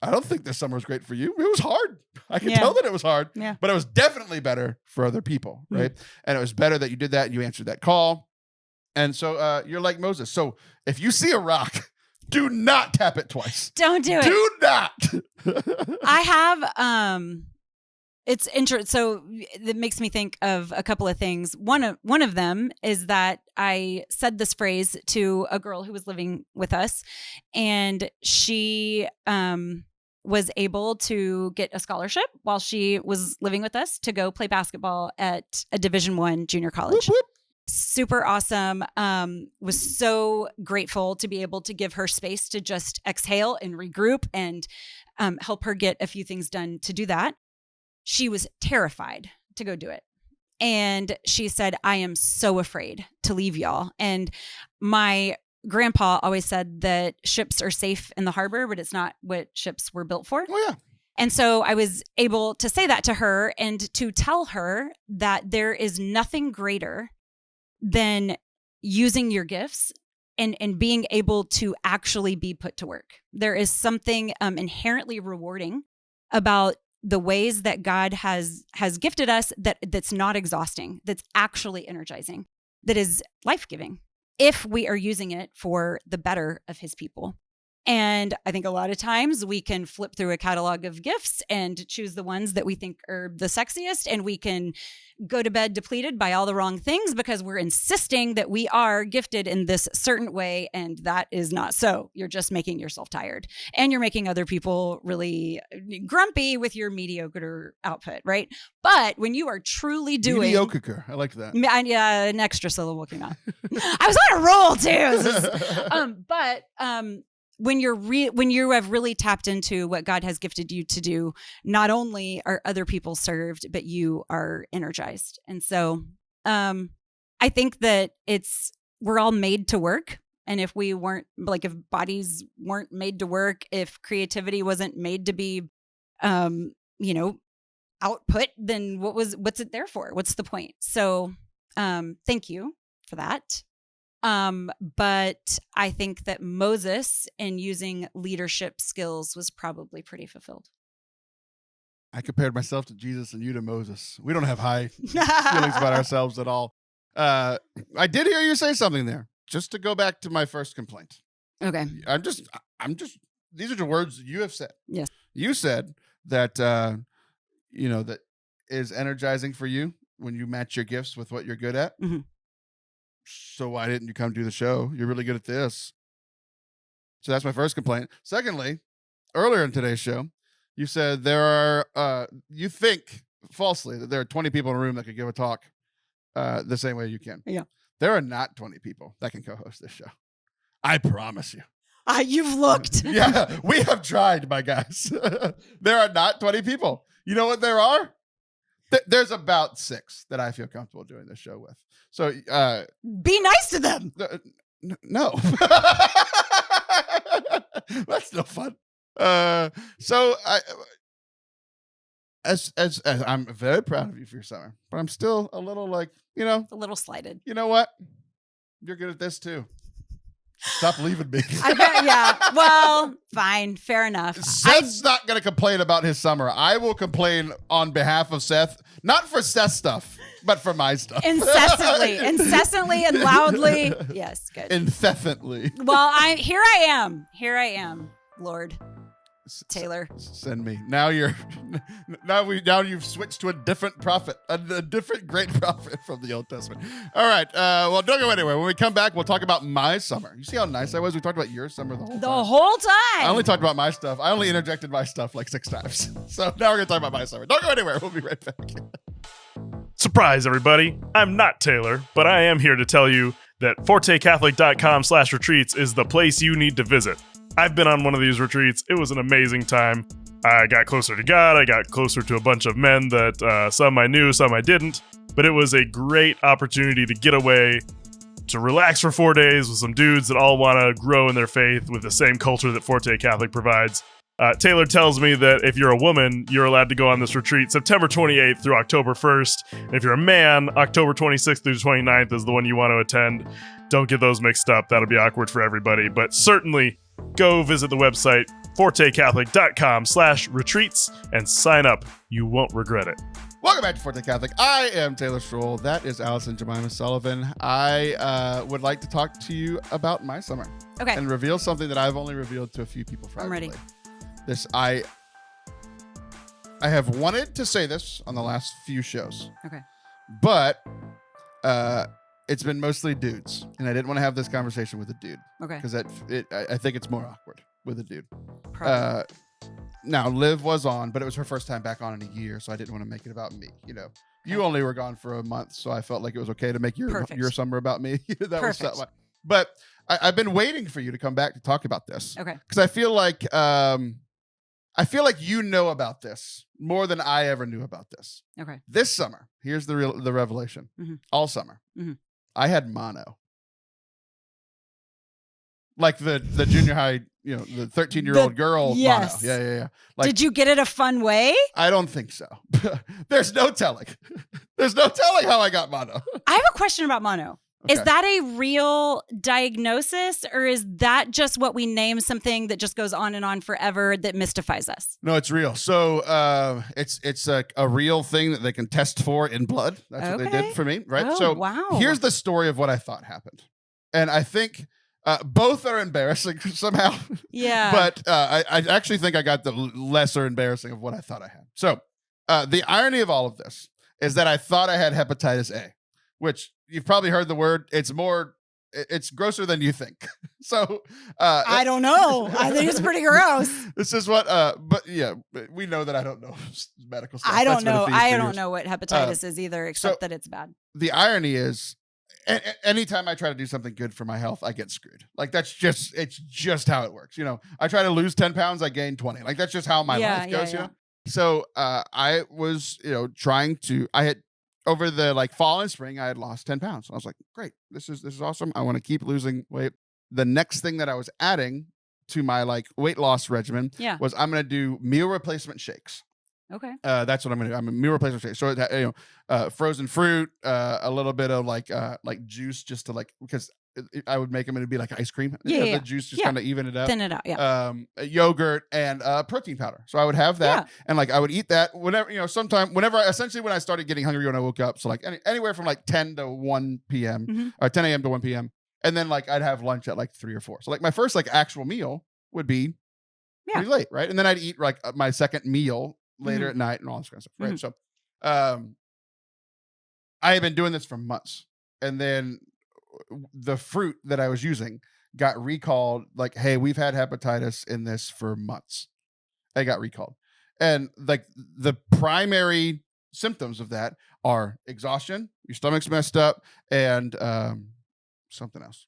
I don't think this summer was great for you. It was hard. I can tell that it was hard, but it was definitely better for other people, right? And it was better that you did that and you answered that call. And so you're like Moses. So if you see a rock, do not tap it twice. Don't do it. Do not. I have it's interesting. So it makes me think of a couple of things. One of them is that I said this phrase to a girl who was living with us, and she was able to get a scholarship while she was living with us to go play basketball at a Division I junior college. Whoop, whoop. Super awesome. Was so grateful to be able to give her space to just exhale and regroup and help her get a few things done to do that. She was terrified to go do it. And she said, I am so afraid to leave y'all. And my grandpa always said that ships are safe in the harbor, but it's not what ships were built for. Oh, yeah. And so I was able to say that to her and to tell her that there is nothing greater than using your gifts and being able to actually be put to work. There is something inherently rewarding about the ways that God has gifted us that's not exhausting, that's actually energizing, that is life-giving if we are using it for the better of his people. And I think a lot of times we can flip through a catalog of gifts and choose the ones that we think are the sexiest, and we can go to bed depleted by all the wrong things because we're insisting that we are gifted in this certain way, and that is not so. You're just making yourself tired, and you're making other people really grumpy with your mediocre output, right? But when you are truly doing mediocre, I like that. Yeah, an extra syllable came out. I was on a roll too. When you have really tapped into what God has gifted you to do, not only are other people served, but you are energized. And so I think that we're all made to work. And if we weren't like, if bodies weren't made to work, if creativity wasn't made to be, output, then what's it there for? What's the point? So, thank you for that. But I think that Moses in using leadership skills was probably pretty fulfilled. I compared myself to Jesus and you to Moses. We don't have high feelings about ourselves at all. I did hear you say something there. Just to go back to my first complaint. Okay. I'm just, these are the words you have said. Yes. You said that, that is energizing for you when you match your gifts with what you're good at. Mm-hmm. So why didn't you come do the show? You're really good at this. So that's my first complaint. Secondly, earlier in today's show, you said there are, you think falsely that there are 20 people in a room that could give a talk the same way you can. Yeah. There are not 20 people that can co-host this show. I promise you. You've looked. Yeah, we have tried, my guys. There are not 20 people. You know what there are? There's about 6 that I feel comfortable doing this show with. So be nice to them. No. That's no fun. So as I'm very proud of you for your summer, but I'm still a little like, a little slighted. You know what? You're good at this too. Stop leaving me. I bet, yeah. Well, fine. Fair enough. Seth's not going to complain about his summer. I will complain on behalf of Seth, not for Seth's stuff, but for my stuff. Incessantly and loudly. Yes, good. Incessantly. Well, Here I am, Lord Taylor. Send me. Now you've switched to a different prophet, a different great prophet from the Old Testament. All right. Well, don't go anywhere. When we come back, we'll talk about my summer. You see how nice I was? We talked about your summer the whole time. I only talked about my stuff. I only interjected my stuff like 6 times. So now we're going to talk about my summer. Don't go anywhere. We'll be right back. Surprise, everybody. I'm not Taylor, but I am here to tell you that ForteCatholic.com/retreats is the place you need to visit. I've been on one of these retreats. It was an amazing time. I got closer to God. I got closer to a bunch of men that some I knew, some I didn't. But it was a great opportunity to get away, to relax for 4 days with some dudes that all want to grow in their faith with the same culture that Forte Catholic provides. Taylor tells me that if you're a woman, you're allowed to go on this retreat September 28th through October 1st. And if you're a man, October 26th through 29th is the one you want to attend. Don't get those mixed up. That'll be awkward for everybody. But certainly go visit the website ForteCatholic.com/retreats and sign up. You won't regret it. Welcome back to Forte Catholic. I am Taylor Schroll. That is Allison Sullivan. I would like to talk to you about my summer. Okay. And reveal something that I've only revealed to a few people privately. I'm ready. I have wanted to say this on the last few shows. Okay. But it's been mostly dudes, and I didn't want to have this conversation with a dude. Okay. Because I think it's more awkward with a dude. Probably. Now, Liv was on, but it was her first time back on in a year, so I didn't want to make it about me. You only were gone for a month, so I felt like it was okay to make your summer about me. Perfect. But I've been waiting for you to come back to talk about this. Okay. Because I feel like you know about this more than I ever knew about this. Okay. This summer, here's the revelation. Mm-hmm. All summer, mm-hmm. I had mono. Like the junior high, the 13-year-old girl. Yes. Mono. Yeah. Like, did you get it a fun way? I don't think so. There's no telling. There's no telling how I got mono. I have a question about mono. Okay. Is that a real diagnosis, or is that just what we name something that just goes on and on forever that mystifies us? No, it's real. So it's a real thing that they can test for in blood. That's what they did for me, right? Oh, so wow. Here's the story of what I thought happened. And I think both are embarrassing somehow. Yeah. But I actually think I got the lesser embarrassing of what I thought I had. So the irony of all of this is that I thought I had hepatitis A, which you've probably heard the word. It's grosser than you think. So I don't know. I think it's pretty gross. This is what, but yeah, we know that I don't know medical stuff. I don't know. I don't know what hepatitis is either, except that it's bad. The irony is, anytime I try to do something good for my health, I get screwed. Like it's just how it works. I try to lose 10 pounds, I gain 20. Like that's just how my life goes. Yeah. So I was, trying to. I had. Over the fall and spring, I had lost 10 pounds. I was like, great, this is awesome. I want to keep losing weight. the next thing that I was adding to my like weight loss regimen was I'm going to do meal replacement shakes. Okay. That's what I'm going to do. I'm a meal replacement shake. So, frozen fruit, a little bit of like juice just to like, because I would make them and it'd be like ice cream. The juice just kind of even it up. Thin it out. Yeah. Yogurt and protein powder. So I would have that and like I would eat that whenever, sometime whenever when I started getting hungry when I woke up. So like anywhere from like 10 to 1 p.m. or 10 a.m. to 1 p.m. And then like I'd have lunch at like 3 or 4. So like my first like actual meal would be pretty late, right? And then I'd eat like my second meal later at night and all this kind of stuff, right? So I had been doing this for months. And then the fruit that I was using got recalled. Like, hey, we've had hepatitis in this for months. I got recalled. And like the primary symptoms of that are exhaustion, your stomach's messed up, and something else.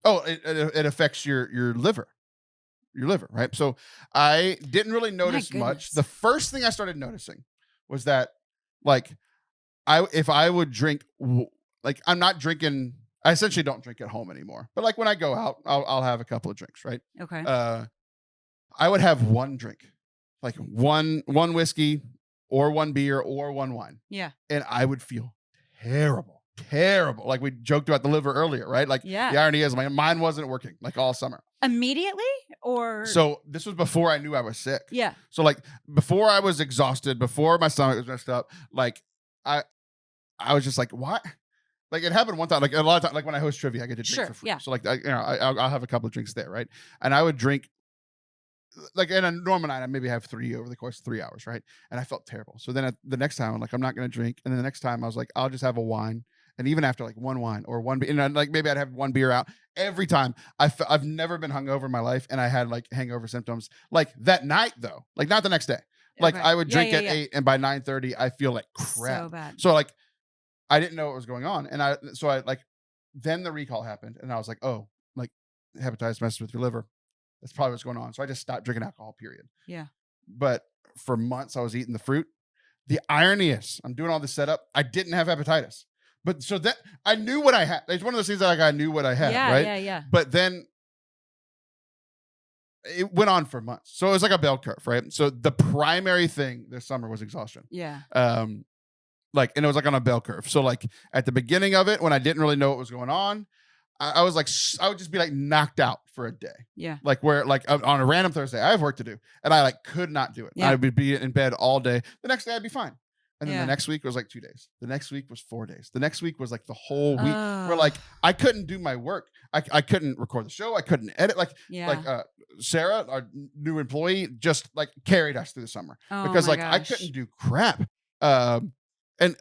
Oh, it affects your liver. Your liver, right? So I didn't really notice much. The first thing I started noticing was that like if I would drink, like I'm not drinking, I essentially don't drink at home anymore. But like when I go out, I'll have a couple of drinks, right? Okay. I would have one drink, like one whiskey or one beer or one wine. Yeah. And I would feel terrible. Like we joked about the liver earlier, right? Like the irony is mine wasn't working like all summer. Immediately or? So this was before I knew I was sick. Yeah. So like before I was exhausted, before my stomach was messed up, like I was just like, what? Like it happened one time, like a lot of times, like when I host trivia, I get to drink for free. Yeah. So like, I'll have a couple of drinks there, right? And I would drink like in a normal night, I maybe have 3 over the course of 3 hours, right? And I felt terrible. So then the next time I'm like, I'm not going to drink. And then the next time I was like, I'll just have a wine. And even after like one wine or one beer, and like maybe I'd have one beer out every time. I've never been hungover in my life, and I had like hangover symptoms. Like that night though, like not the next day. Like I would drink at 8, and by 9:30 I feel like crap. So bad. So like I didn't know what was going on, and I like then the recall happened, and I was like, oh, like hepatitis messes with your liver. That's probably what's going on. So I just stopped drinking alcohol. Period. Yeah. But for months I was eating the fruit. The irony is, I'm doing all this setup. I didn't have hepatitis. But so that I knew what I had. It's one of those things that like I knew what I had, right? Yeah. But then it went on for months. So it was like a bell curve, right? So the primary thing this summer was exhaustion. Yeah. And it was like on a bell curve. So like at the beginning of it, when I didn't really know what was going on, I was like, I would just be like knocked out for a day. Yeah. Like where like on a random Thursday, I have work to do, and I like could not do it. Yeah. I would be in bed all day. The next day I'd be fine. And then Yeah. the next week was like 2 days. The next week was 4 days. The next week was like the whole week where like I couldn't do my work. I couldn't record the show. I couldn't edit. Sarah, our new employee, just like carried us through the summer because like I couldn't do crap. And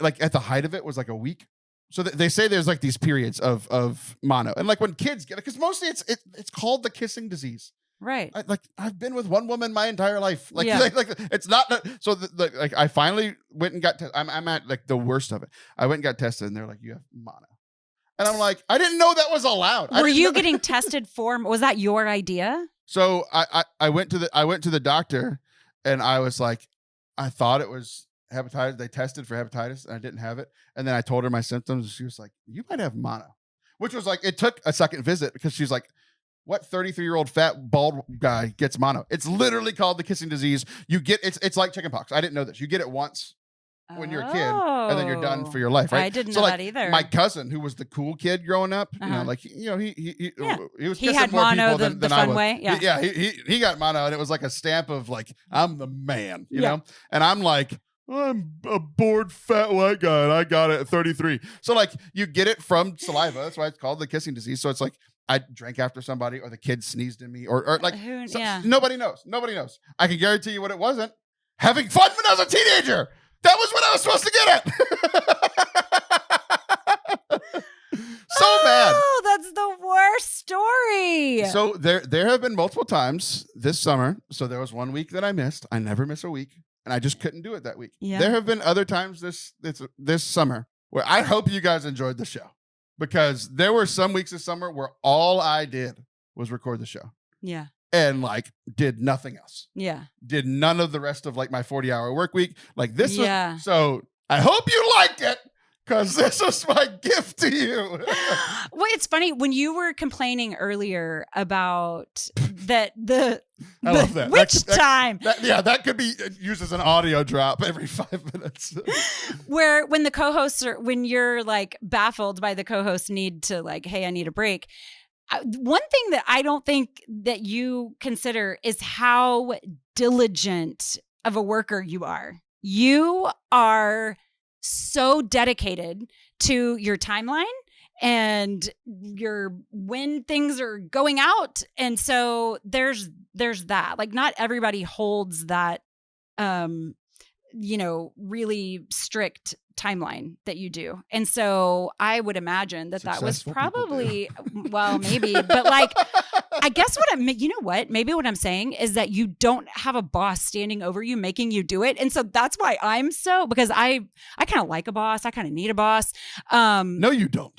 like at the height of it was like a week. So they say there's like these periods of mono, and like when kids get it, because mostly it's called the kissing disease. Right. I've been with one woman my entire life. Like it's not. So like I finally went and got. I'm at like the worst of it. I went and got tested, and they're like, you have mono, and I'm like, I didn't know that was allowed. Were you getting tested for? Was that your idea? So I went to the doctor, and I was like, I thought it was hepatitis. They tested for hepatitis, and I didn't have it. And then I told her my symptoms, and she was like, you might have mono, which was like it took a second visit because she's like, what 33-year-old fat bald guy gets mono? It's literally called the kissing disease. You get it's like chickenpox. I didn't know this. You get it once when you're a kid, and then you're done for your life, right? I didn't know that either. My cousin, who was the cool kid growing up, he was kissing had more mono people than the I fun was. way. Yeah, he got mono, and it was like a stamp of like I'm the man, you know. And I'm like, I'm a bored fat white guy, and I got it at 33. So like you get it from saliva. That's why it's called the kissing disease. So it's like I drank after somebody, or the kid sneezed in me, or like nobody knows. Nobody knows. I can guarantee you what it wasn't. Having fun when I was a teenager. That was what I was supposed to get at. So mad. Oh, that's the worst story. So there have been multiple times this summer. So there was 1 week that I missed. I never miss a week, and I just couldn't do it that week. Yeah. There have been other times this summer where I hope you guys enjoyed the show, because there were some weeks this summer where all I did was record the show. Yeah. And like did nothing else. Yeah. Did none of the rest of like my 40-hour work week. Like this Yeah. was, so I hope you liked it. because this was my gift to you. Well, it's funny when you were complaining earlier about that I love that. witch time. That could be used as an audio drop every 5 minutes. Where when the co-hosts are, when you're like baffled by the co-host need to like, hey, I need a break. One thing that I don't think that you consider is how diligent of a worker you are. You are so dedicated to your timeline and your when things are going out. And so there's that. Like not everybody holds that really strict timeline that you do. And so I would imagine that was probably, well, maybe, but like, I guess maybe what I'm saying is that you don't have a boss standing over you, making you do it. And so that's why because I kind of like a boss. I kind of need a boss. No, you don't.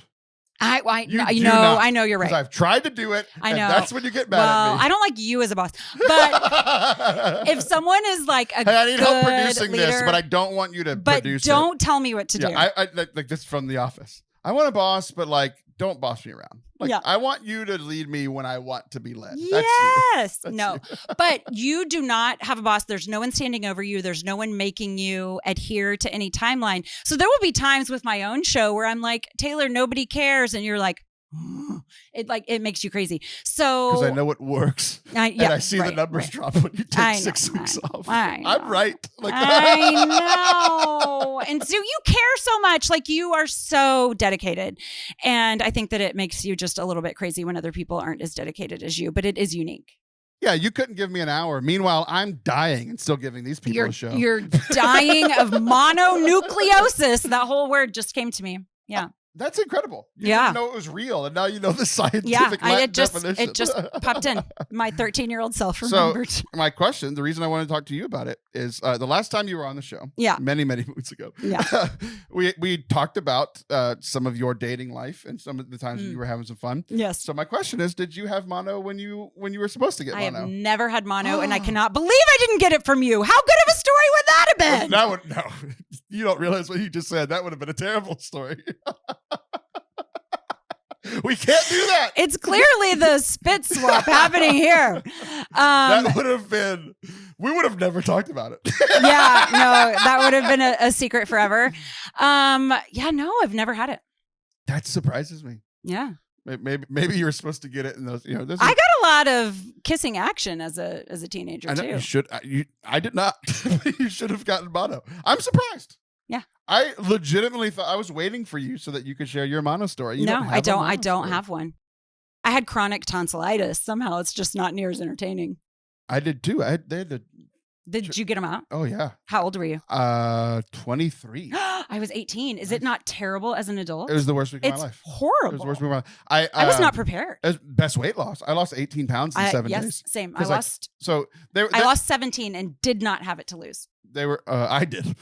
I know you're right. I've tried to do it. I know. And that's when you get mad at me. I don't like you as a boss, but if someone is like I need help producing leader, this, but I don't want you to produce it. But don't tell me what to do. I like this from The Office. I want a boss, but like, don't boss me around. Like, I want you to lead me when I want to be led. Yes. No, but you do not have a boss. There's no one standing over you. There's no one making you adhere to any timeline. So there will be times with my own show where I'm like, Taylor, nobody cares. And you're like, it makes you crazy. So because I know it works, and I see the numbers drop when you take 6 weeks off. I'm right. Like I know, and so you care so much. Like you are so dedicated, and I think that it makes you just a little bit crazy when other people aren't as dedicated as you. But it is unique. Yeah, you couldn't give me an hour. Meanwhile, I'm dying and still giving these people a show. You're dying of mononucleosis. That whole word just came to me. Yeah. That's incredible. You didn't know it was real, and now you know the scientific definition. It just popped in. My 13-year-old self remembered. So my question, the reason I wanted to talk to you about it is the last time you were on the show, many, many months ago, we talked about some of your dating life and some of the times when you were having some fun. Yes. So my question is, did you have mono when you were supposed to get mono? I have never had mono, and I cannot believe I didn't get it from you. How good of a story would that have been? No, you don't realize what you just said. That would have been a terrible story. We can't do that. It's clearly the spit swap happening here. That would have been, we would have never talked about it. That would have been a secret forever. I've never had it. That surprises me. Yeah. Maybe you were supposed to get it in those, I got a lot of kissing action as a teenager I know too. You should. I did not. You should have gotten mono. I'm surprised. Yeah. I legitimately thought I was waiting for you so that you could share your mono story. I don't have one. I had chronic tonsillitis. Somehow it's just not near as entertaining. I did too. Did you get them out? Oh yeah. How old were you? 23. I was 18. Is it not terrible as an adult? It was the worst week of my life. Horrible. It was the worst week of my life. I was not prepared. It was best weight loss. I lost 18 pounds in 7 days. Yes, same. I lost 17 and did not have it to lose. They were. I did.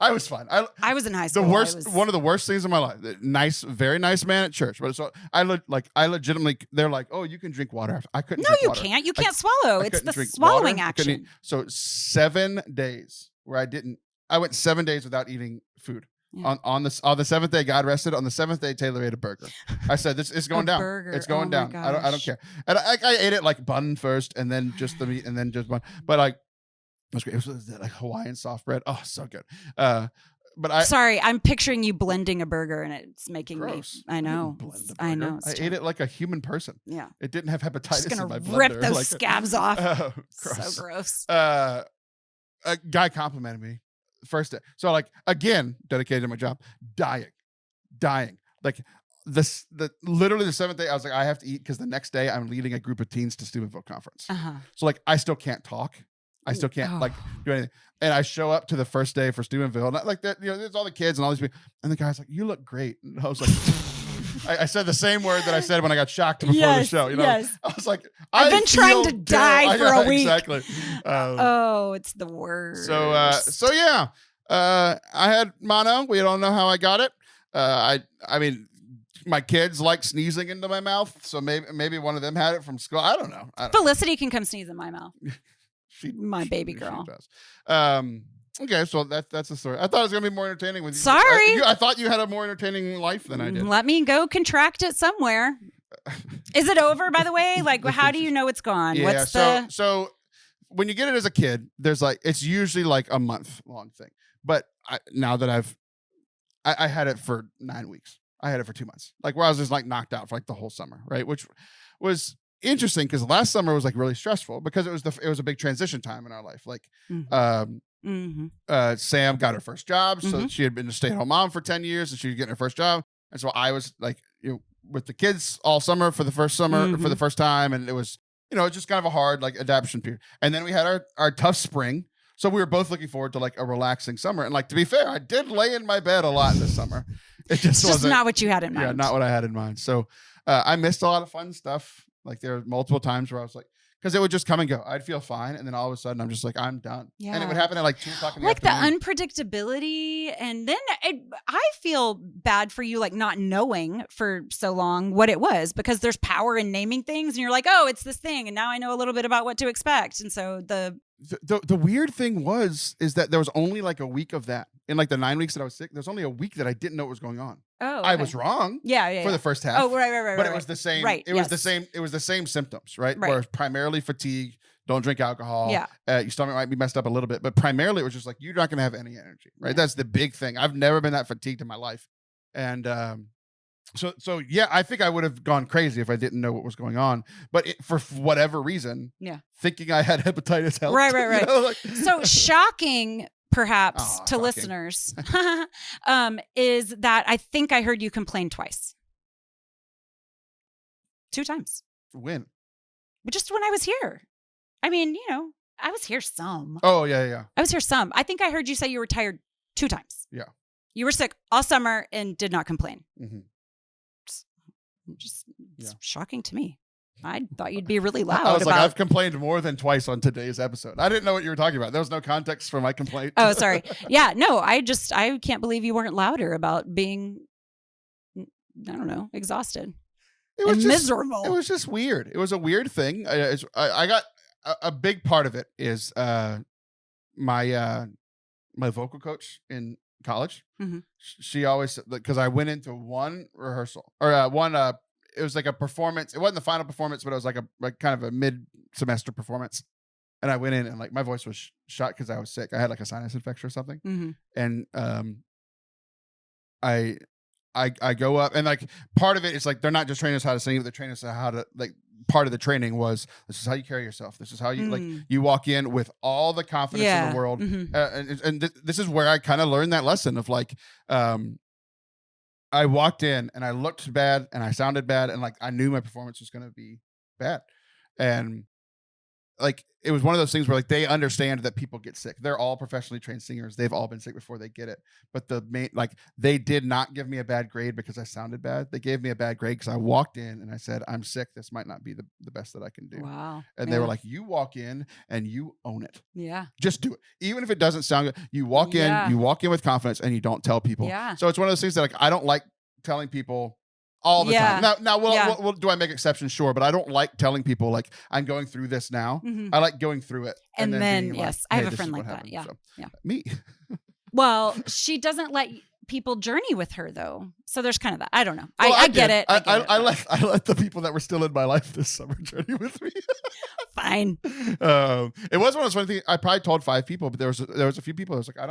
I was fine. I was in high school. One of the worst things in my life. Nice, very nice man at church. But so I legitimately. They're like, oh, you can drink water. I couldn't. No, you can't. You can't swallow. It's the swallowing action. So 7 days where I went 7 days without eating food. Yeah. On the 7th day, God rested. On the 7th day, Taylor ate a burger. I said, "This is going down. Burger. It's going down. I don't care." And I ate it like bun first, and then just the meat, and then just bun. But like, it was great. It was like Hawaiian soft bread. Oh, so good. Sorry, I'm picturing you blending a burger, and it's making gross. Me. I know. I know. I ate it like a human person. Yeah. It didn't have hepatitis in my blood. Rip those scabs off. Gross. So gross. A guy complimented me first day. So like again, dedicated to my job, dying. Like literally the 7th day, I was like, I have to eat because the next day I'm leading a group of teens to Steubenville conference. So like I still can't talk. I still can't like do anything. And I show up to the first day for Steubenville, and like that, there's all the kids and all these people. And the guy's like, "You look great." And I was like, I said the same word that I said when I got shocked before the show. I was like, I've been trying to die for a week. Exactly. It's the worst. So yeah, I had mono. We don't know how I got it. I mean, my kids like sneezing into my mouth, so maybe one of them had it from school. I don't know. Felicity can come sneeze in my mouth. My baby girl. She does. Okay, so that's the story. I thought it was gonna be more entertaining with you. Sorry. I thought you had a more entertaining life than I did. Let me go contract it somewhere. Is it over, by the way? Like, how do you know it's gone? Yeah, What's the... So when you get it as a kid, there's like, it's usually like a month long thing. But now that I had it for 9 weeks. I had it for 2 months. Like where I was just like knocked out for like the whole summer, right? Which was interesting because last summer was like really stressful because it was a big transition time in our life. Like Sam got her first job. So she had been a stay-at-home mom for 10 years and she was getting her first job. And so I was like, with the kids all summer for the first summer for the first time. And it was, just kind of a hard like adaptation period. And then we had our tough spring. So we were both looking forward to like a relaxing summer. And like, to be fair, I did lay in my bed a lot this summer. It just wasn't not what you had in mind. Yeah, not what I had in mind. So I missed a lot of fun stuff. Like there were multiple times where I was like, because it would just come and go. I'd feel fine. And then all of a sudden I'm just like, I'm done. Yeah. And it would happen at like 2 o'clock in the afternoon. Like the unpredictability. And then I feel bad for you, like not knowing for so long what it was, because there's power in naming things. And you're like, oh, it's this thing. And now I know a little bit about what to expect. And so the weird thing is that there was only like a week of that. In like the 9 weeks that I was sick, there's only a week that I didn't know what was going on. Oh, okay. I was wrong. Yeah. For the first half. Oh, right. But it was the same. Right. It was the same. It was the same symptoms, right? Where it's primarily fatigue. Don't drink alcohol. Yeah. Your stomach might be messed up a little bit, but primarily it was just like you're not going to have any energy, right? Yeah. That's the big thing. I've never been that fatigued in my life, and so yeah, I think I would have gone crazy if I didn't know what was going on. But for whatever reason, thinking I had hepatitis helped. Right. So shocking. Perhaps to listeners, is that I think I heard you complain twice. 2 times. When? Just when I was here. I mean, I was here some. Oh, yeah. I was here some. I think I heard you say you were tired 2 times. Yeah. You were sick all summer and did not complain. Just shocking to me. I thought you'd be really loud. I was like, I've complained more than twice on today's episode. I didn't know what you were talking about. There was no context for my complaint. Oh, sorry. Yeah, no, I can't believe you weren't louder about being, I don't know, exhausted. It was miserable. It was just weird. It was a weird thing. I got a big part of it is my vocal coach in college. She always, because I went into one rehearsal or one it was like a performance. It wasn't the final performance, but it was like kind of a mid-semester performance. And I went in and like my voice was shot because I was sick. I had like a sinus infection or something. And I go up and like part of it is like they're not just training us how to sing, but they're training us how to like. Part of the training was this is how you carry yourself. This is how you like you walk in with all the confidence in the world. And this is where I kind of learned that lesson of like. I walked in and I looked bad and I sounded bad and like I knew my performance was going to be bad, and like it was one of those things where like they understand that people get sick. They're all professionally trained singers. They've all been sick before they get it. But they did not give me a bad grade because I sounded bad. They gave me a bad grade because I walked in and I said, I'm sick. This might not be the best that I can do. Wow. And they were like, you walk in and you own it. Yeah. Just do it. Even if it doesn't sound good, you walk in with confidence and you don't tell people. Yeah. So it's one of those things that like I don't like telling people all the time. Now, do I make exceptions? Sure. But I don't like telling people like I'm going through this now. I like going through it. And then yes, I have a friend like that. Yeah. So, me. Well, she doesn't let people journey with her though. So there's kind of that. I don't know. Well, I get it. I let the people that were still in my life this summer journey with me. Fine. It was one of those funny things. I probably told 5 people, but there was a few people. I was like, I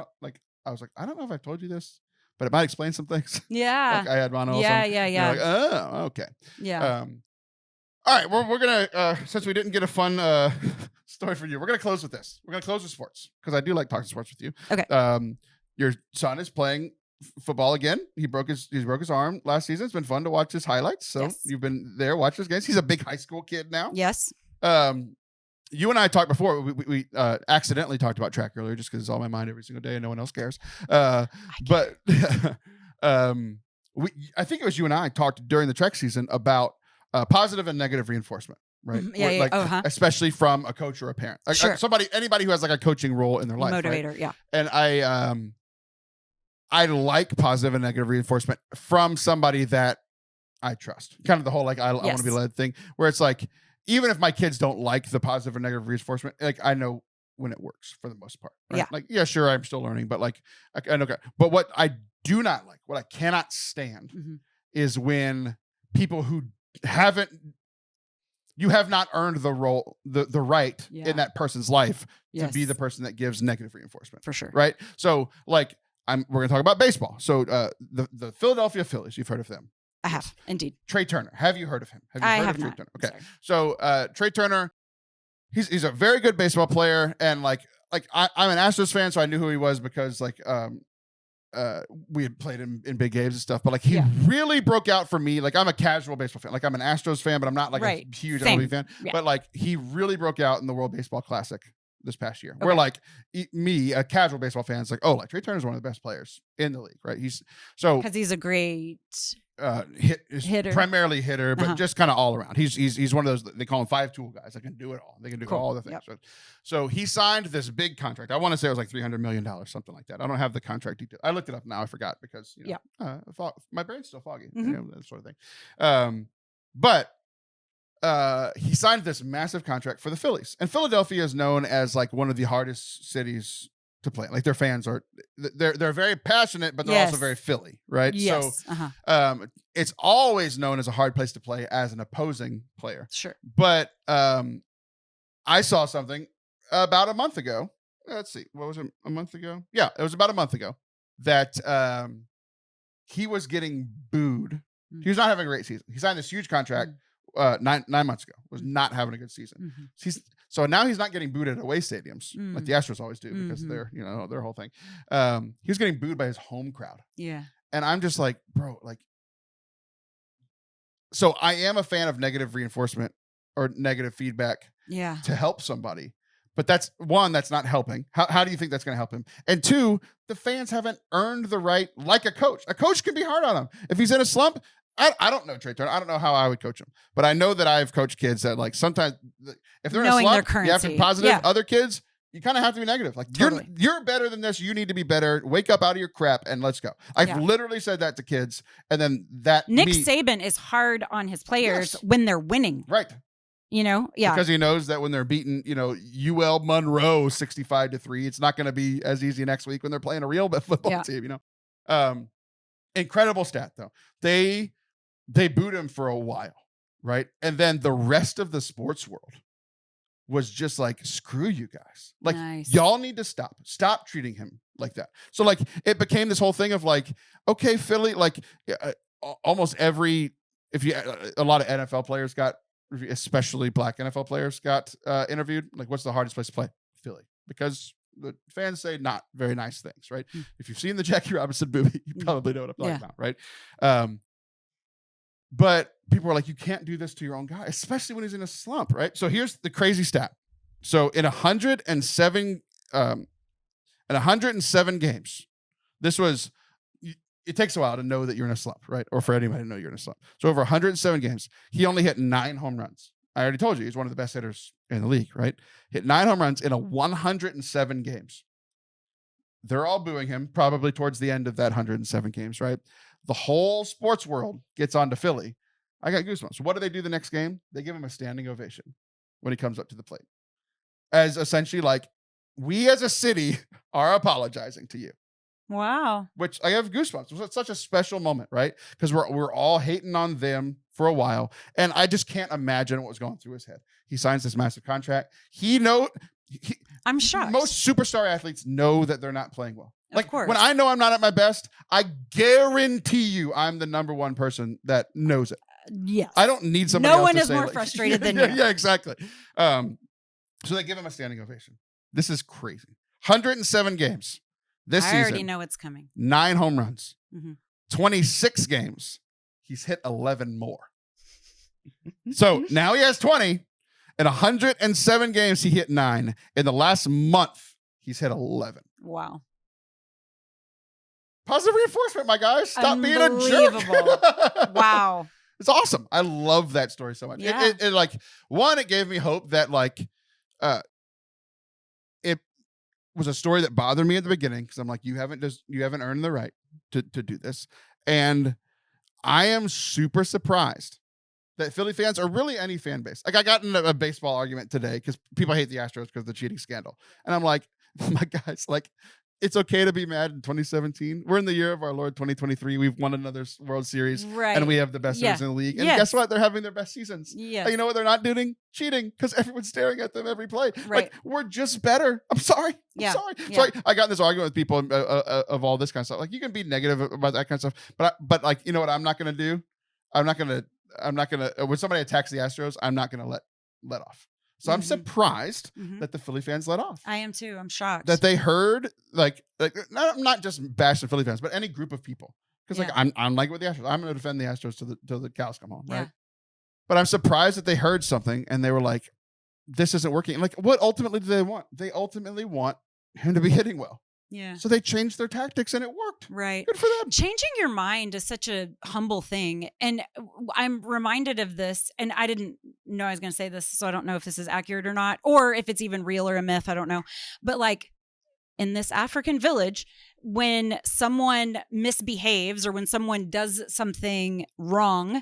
don't know if I've told you this, but it might explain some things. Yeah. Like I had mono. Yeah. Like, oh, okay. Yeah. All right, we're gonna since we didn't get a fun story for you, we're gonna close with this. We're gonna close with sports because I do like talking sports with you. Okay. Your son is playing football again. He broke his arm last season. It's been fun to watch his highlights. So you've been there, watch his games. He's a big high school kid now. Yes. You and I talked before. We accidentally talked about track earlier, just because it's on my mind every single day and no one else cares. But I think it was you and I talked during the track season about positive and negative reinforcement, right? Especially from a coach or a parent, anybody who has like a coaching role in their life, motivator, right? Yeah. And I like positive and negative reinforcement from somebody that I trust. Kind of the whole like I want to be led thing, where it's like even if my kids don't like the positive or negative reinforcement, like I know when it works for the most part. Right? Yeah. Like, yeah, sure, I'm still learning, but like, I know. But what I do not like, what I cannot stand, is when people who you have not earned the role, the right in that person's life to be the person that gives negative reinforcement. For sure. Right. So like, we're going to talk about baseball. So the Philadelphia Phillies, you've heard of them. I have, indeed. Trey Turner. Have you heard of him? I heard have of Trey not. Turner? Okay. Sorry. So Trey Turner, he's a very good baseball player, and like I'm an Astros fan, so I knew who he was because like we had played him in big games and stuff. But like he really broke out for me. Like I'm a casual baseball fan. Like I'm an Astros fan, but I'm not like a huge MLB fan. Yeah. But like he really broke out in the World Baseball Classic this past year. Where like me, a casual baseball fan, is like, oh, like Trey Turner's one of the best players in the league, right? Because he's a great hitter, primarily hitter, but just kind of all around. He's one of those, they call him 5-tool guys. They can do it all. They can do all the things. Yep. So he signed this big contract. I want to say it was like $300 million, something like that. I don't have the contract detail. I looked it up now. I forgot because my brain's still foggy, that sort of thing. But he signed this massive contract for the Phillies, and Philadelphia is known as like one of the hardest cities to play. Like their fans they're very passionate, but they're also very Philly, right? Yes. So it's always known as a hard place to play as an opposing player. Sure. But I saw something about a month ago. Let's see, what was it? A month ago? Yeah, it was about a month ago that he was getting booed. He was not having a great season. He signed this huge contract 9 months ago. Was not having a good season. So now he's not getting booed at away stadiums like the Astros always do because they're, their whole thing. He was getting booed by his home crowd. Yeah. And I'm just like, bro, like, so I am a fan of negative reinforcement or negative feedback to help somebody. But that's not helping. How do you think that's going to help him? And two, the fans haven't earned the right, like a coach. A coach can be hard on him. If he's in a slump, I don't know Trey Turner. I don't know how I would coach him. But I know that I've coached kids that like sometimes if they're knowing in a slump, their you have to be positive. Yeah. Other kids, you kind of have to be negative. Like you're better than this. You need to be better. Wake up out of your crap and let's go. I've literally said that to kids. And then Nick Saban is hard on his players when they're winning. Right. Because he knows that when they're beating, UL Monroe 65-3, it's not going to be as easy next week when they're playing a real football team. Incredible stat though. They booed him for a while, right? And then the rest of the sports world was just like, screw you guys. Like, y'all need to stop treating him like that. So like, it became this whole thing of like, okay, Philly, like almost a lot of NFL players got, especially black NFL players got interviewed. Like, what's the hardest place to play? Philly. Because the fans say not very nice things, right? If you've seen the Jackie Robinson movie, you probably know what I'm talking about, right? But people are like, you can't do this to your own guy, especially when he's in a slump, right? So here's the crazy stat. So in 107 games, it takes a while to know that you're in a slump, right? Or for anybody to know you're in a slump. So over 107 games, he only hit 9 home runs. I already told you, he's one of the best hitters in the league, right? Hit 9 home runs in 107 games. They're all booing him probably towards the end of that 107 games, right? The whole sports world gets onto Philly. I got goosebumps. So what do they do the next game? They give him a standing ovation when he comes up to the plate. As essentially like, we as a city are apologizing to you. Wow. Which I have goosebumps. It was such a special moment, right? Because we're all hating on them for a while. And I just can't imagine what was going through his head. He signs this massive contract. I'm shocked. Most superstar athletes know that they're not playing well. Of course. When I know I'm not at my best, I guarantee you I'm the number one person that knows it. Yes. I don't need somebody else to say. No one is more frustrated than you. Yeah, exactly. So they give him a standing ovation. This is crazy. 107 games this season. I already know it's coming. 9 home runs. 26 games. He's hit 11 more. So now he has 20. In 107 games, he hit 9. In the last month, he's hit 11. Wow. Positive reinforcement, my guys. Stop being a jerk. Wow. It's awesome. I love that story so much. Yeah. It gave me hope that it was a story that bothered me at the beginning because I'm like, you haven't earned the right to do this. And I am super surprised that Philly fans, or really any fan base, like I got in a baseball argument today because people hate the Astros because of the cheating scandal. And I'm like, my guys, like, it's okay to be mad in 2017. We're in the year of our Lord 2023. We've won another World Series, Right. and we have the best series in the league. And Yes. guess what? They're having their best seasons. Yes. And you know what they're not doing? Cheating, because everyone's staring at them every play. Right. Like, we're just better. I'm sorry. Yeah. Sorry. Yeah. So I got in this argument with people of all this kind of stuff. Like, you can be negative about that kind of stuff, but like, you know what I'm not going to do? I'm not going to, when somebody attacks the Astros, I'm not going to let off. So I'm surprised that the Philly fans let off. I am too. I'm shocked That they heard, like not just bashing Philly fans, but any group of people. Because like I'm like with the Astros, I'm going to defend the Astros till the cows come home, right? Yeah. But I'm surprised that they heard something and they were like, "This isn't working." And like, what ultimately do they want? They ultimately want him to be hitting well. Yeah. So they changed their tactics and it worked. Right. Good for them. Changing your mind is such a humble thing. And I'm reminded of this, and I didn't know I was going to say this, so I don't know if this is accurate or not, or if it's even real or a myth. I don't know. But like in this African village, when someone misbehaves or when someone does something wrong,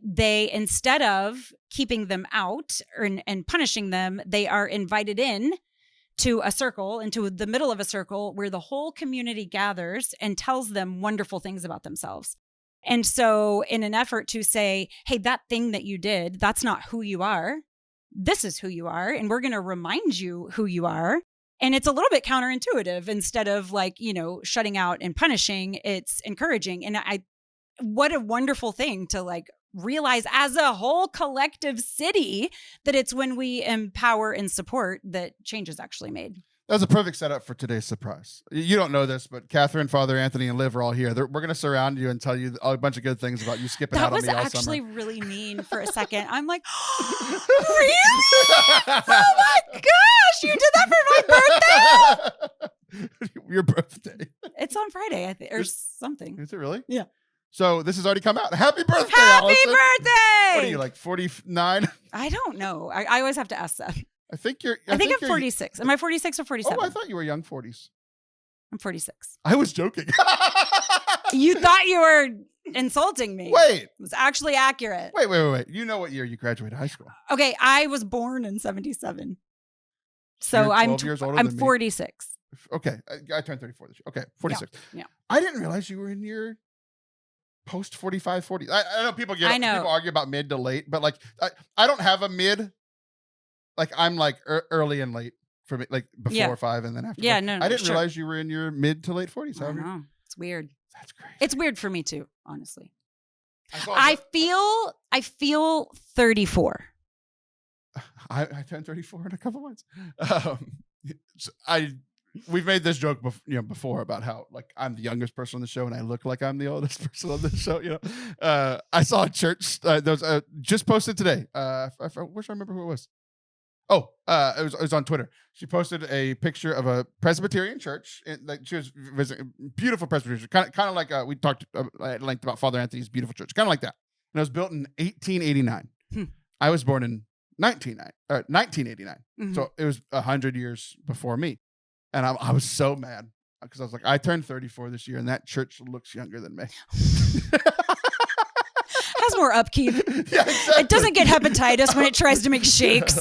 they, instead of keeping them out and punishing them, they are invited in to a circle, into the middle of a circle where the whole community gathers and tells them wonderful things about themselves. And so in an effort to say, hey, that thing that you did, that's not who you are. This is who you are. And we're going to remind you who you are. And it's a little bit counterintuitive. Instead of like, shutting out and punishing, it's encouraging. And what a wonderful thing to like realize as a whole collective city that it's when we empower and support that change is actually made. That was a perfect setup for today's surprise. You don't know this, but Catherine, Father Anthony, and Liv are all here. We're going to surround you and tell you a bunch of good things about you skipping out on me all summer. That was actually really mean for a second. I'm like, really? Oh my gosh, you did that for my birthday? Your birthday. It's on Friday, I think, or something. Is it really? Yeah. So this has already come out. Happy birthday, Happy Allison. birthday! What are you, like 49? I don't know. I always have to ask that. I think I'm 46. Am I 46 or 47? Oh, I thought you were young 40s. I'm 46. I was joking. You thought you were insulting me. Wait. It was actually accurate. Wait. You know what year you graduated high school? Okay, I was born in 77. So You're 12 years older I'm than me. 46. Okay, I turned 34 this year. Okay, 46. Yeah. I didn't realize you were in your post 45, 40. I know people people argue about mid to late, but like I don't have a mid. Like I'm like early and late for me, like before 5 and then after. Yeah, 5. no, I didn't realize you were in your mid to late 40s. I don't know. It's weird. That's crazy. It's weird for me too, honestly. I feel 34. I turned 34 in a couple months. We've made this joke before about how like I'm the youngest person on the show and I look like I'm the oldest person on the show. I saw a church that was just posted today. I wish I remember who it was. Oh, it was on Twitter. She posted a picture of a Presbyterian church. Like she was visiting, beautiful Presbyterian church, kind of like we talked at length about Father Anthony's beautiful church, kind of like that. And it was built in 1889. I was born in 1989, so it was 100 years before me. And I was so mad because I was like, I turned 34 this year, and that church looks younger than me. Has more upkeep. Yeah, exactly. It doesn't get hepatitis when it tries to make shakes.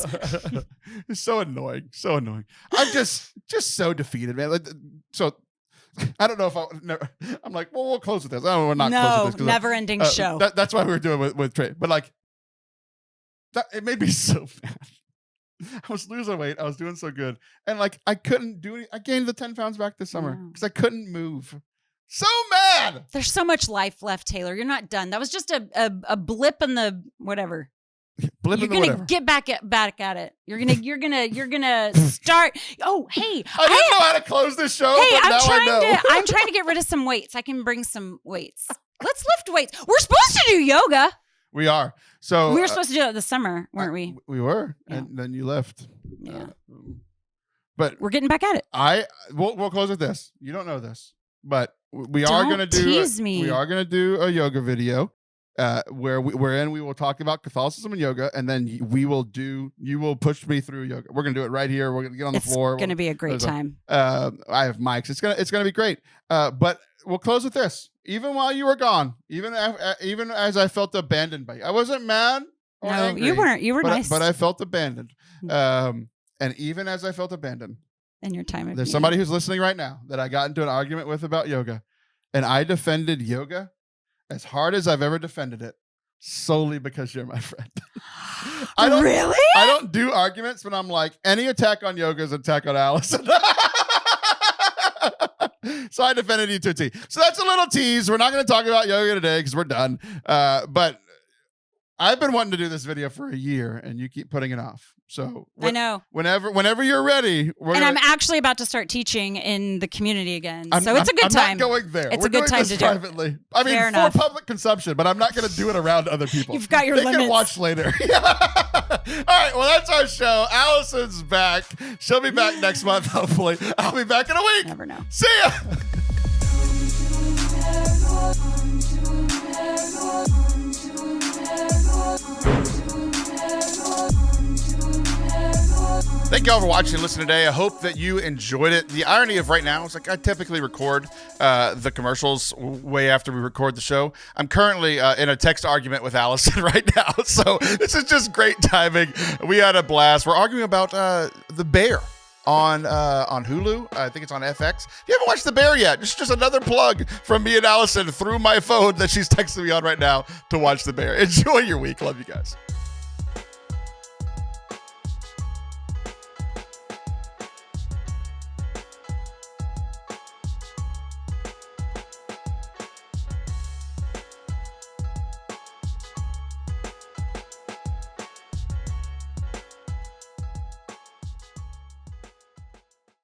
It's so annoying. So annoying. I'm just so defeated, man. So I don't know if I'm like, well, we'll close with this. I don't know, we're not close with this. Never-ending show. That's why we were doing with Trey. But like, it made me so mad. I was losing weight. I was doing so good. And like, I couldn't do it. I gained the 10 pounds back this summer because I couldn't move. So mad. There's so much life left, Taylor. You're not done. That was just a blip in the whatever. You're gonna get back at it. You're gonna start. Oh, hey, I didn't know how to close this show. Hey, but I'm trying to get rid of some weights. I can bring some weights. Let's lift weights. We're supposed to do yoga. We are. So we were supposed to do it this summer, weren't we? We were, Yeah. and then you left. Yeah. But we're getting back at it. We'll close with this. You don't know this, but we Don't are gonna do. tease me. We are gonna do a yoga video, wherein we will talk about Catholicism and yoga, and then you will push me through yoga. We're gonna do it right here. We're gonna get on the floor. It's gonna be a great time. I have mics. It's gonna be great. But we'll close with this. Even while you were gone, even as I felt abandoned by you, I wasn't mad. or No, angry. you weren't. You were nice. But I felt abandoned. And even as I felt abandoned, in your time of there's need. somebody who's listening right now that I got into an argument with about yoga, and I defended yoga as hard as I've ever defended it, solely because you're my friend. Really? I don't do arguments, but I'm like, any attack on yoga is an attack on Allison. So I defended you to a T. So that's a little tease. We're not going to talk about yoga today because we're done. But I've been wanting to do this video for a year, and you keep putting it off. So I know. Whenever you're ready, I'm actually about to start teaching in the community again. So it's a good I'm time. not going there. It's We're a good doing time this to do it. privately. I mean, Fair for enough. public consumption, but I'm not going to do it around other people. You've got your they limits. can watch later. All right, well, that's our show. Allison's back. She'll be back next month, hopefully. I'll be back in a week. Never know. See ya. Thank you all for watching and listening today. I hope that you enjoyed it. The irony of right now is like I typically record the commercials way after we record the show. I'm currently in a text argument with Allison right now. So this is just great timing. We had a blast. We're arguing about The Bear on Hulu. I think it's on FX. If you haven't watched The Bear yet, just another plug from me and Allison through my phone that she's texting me on right now to watch The Bear. Enjoy your week. Love you guys.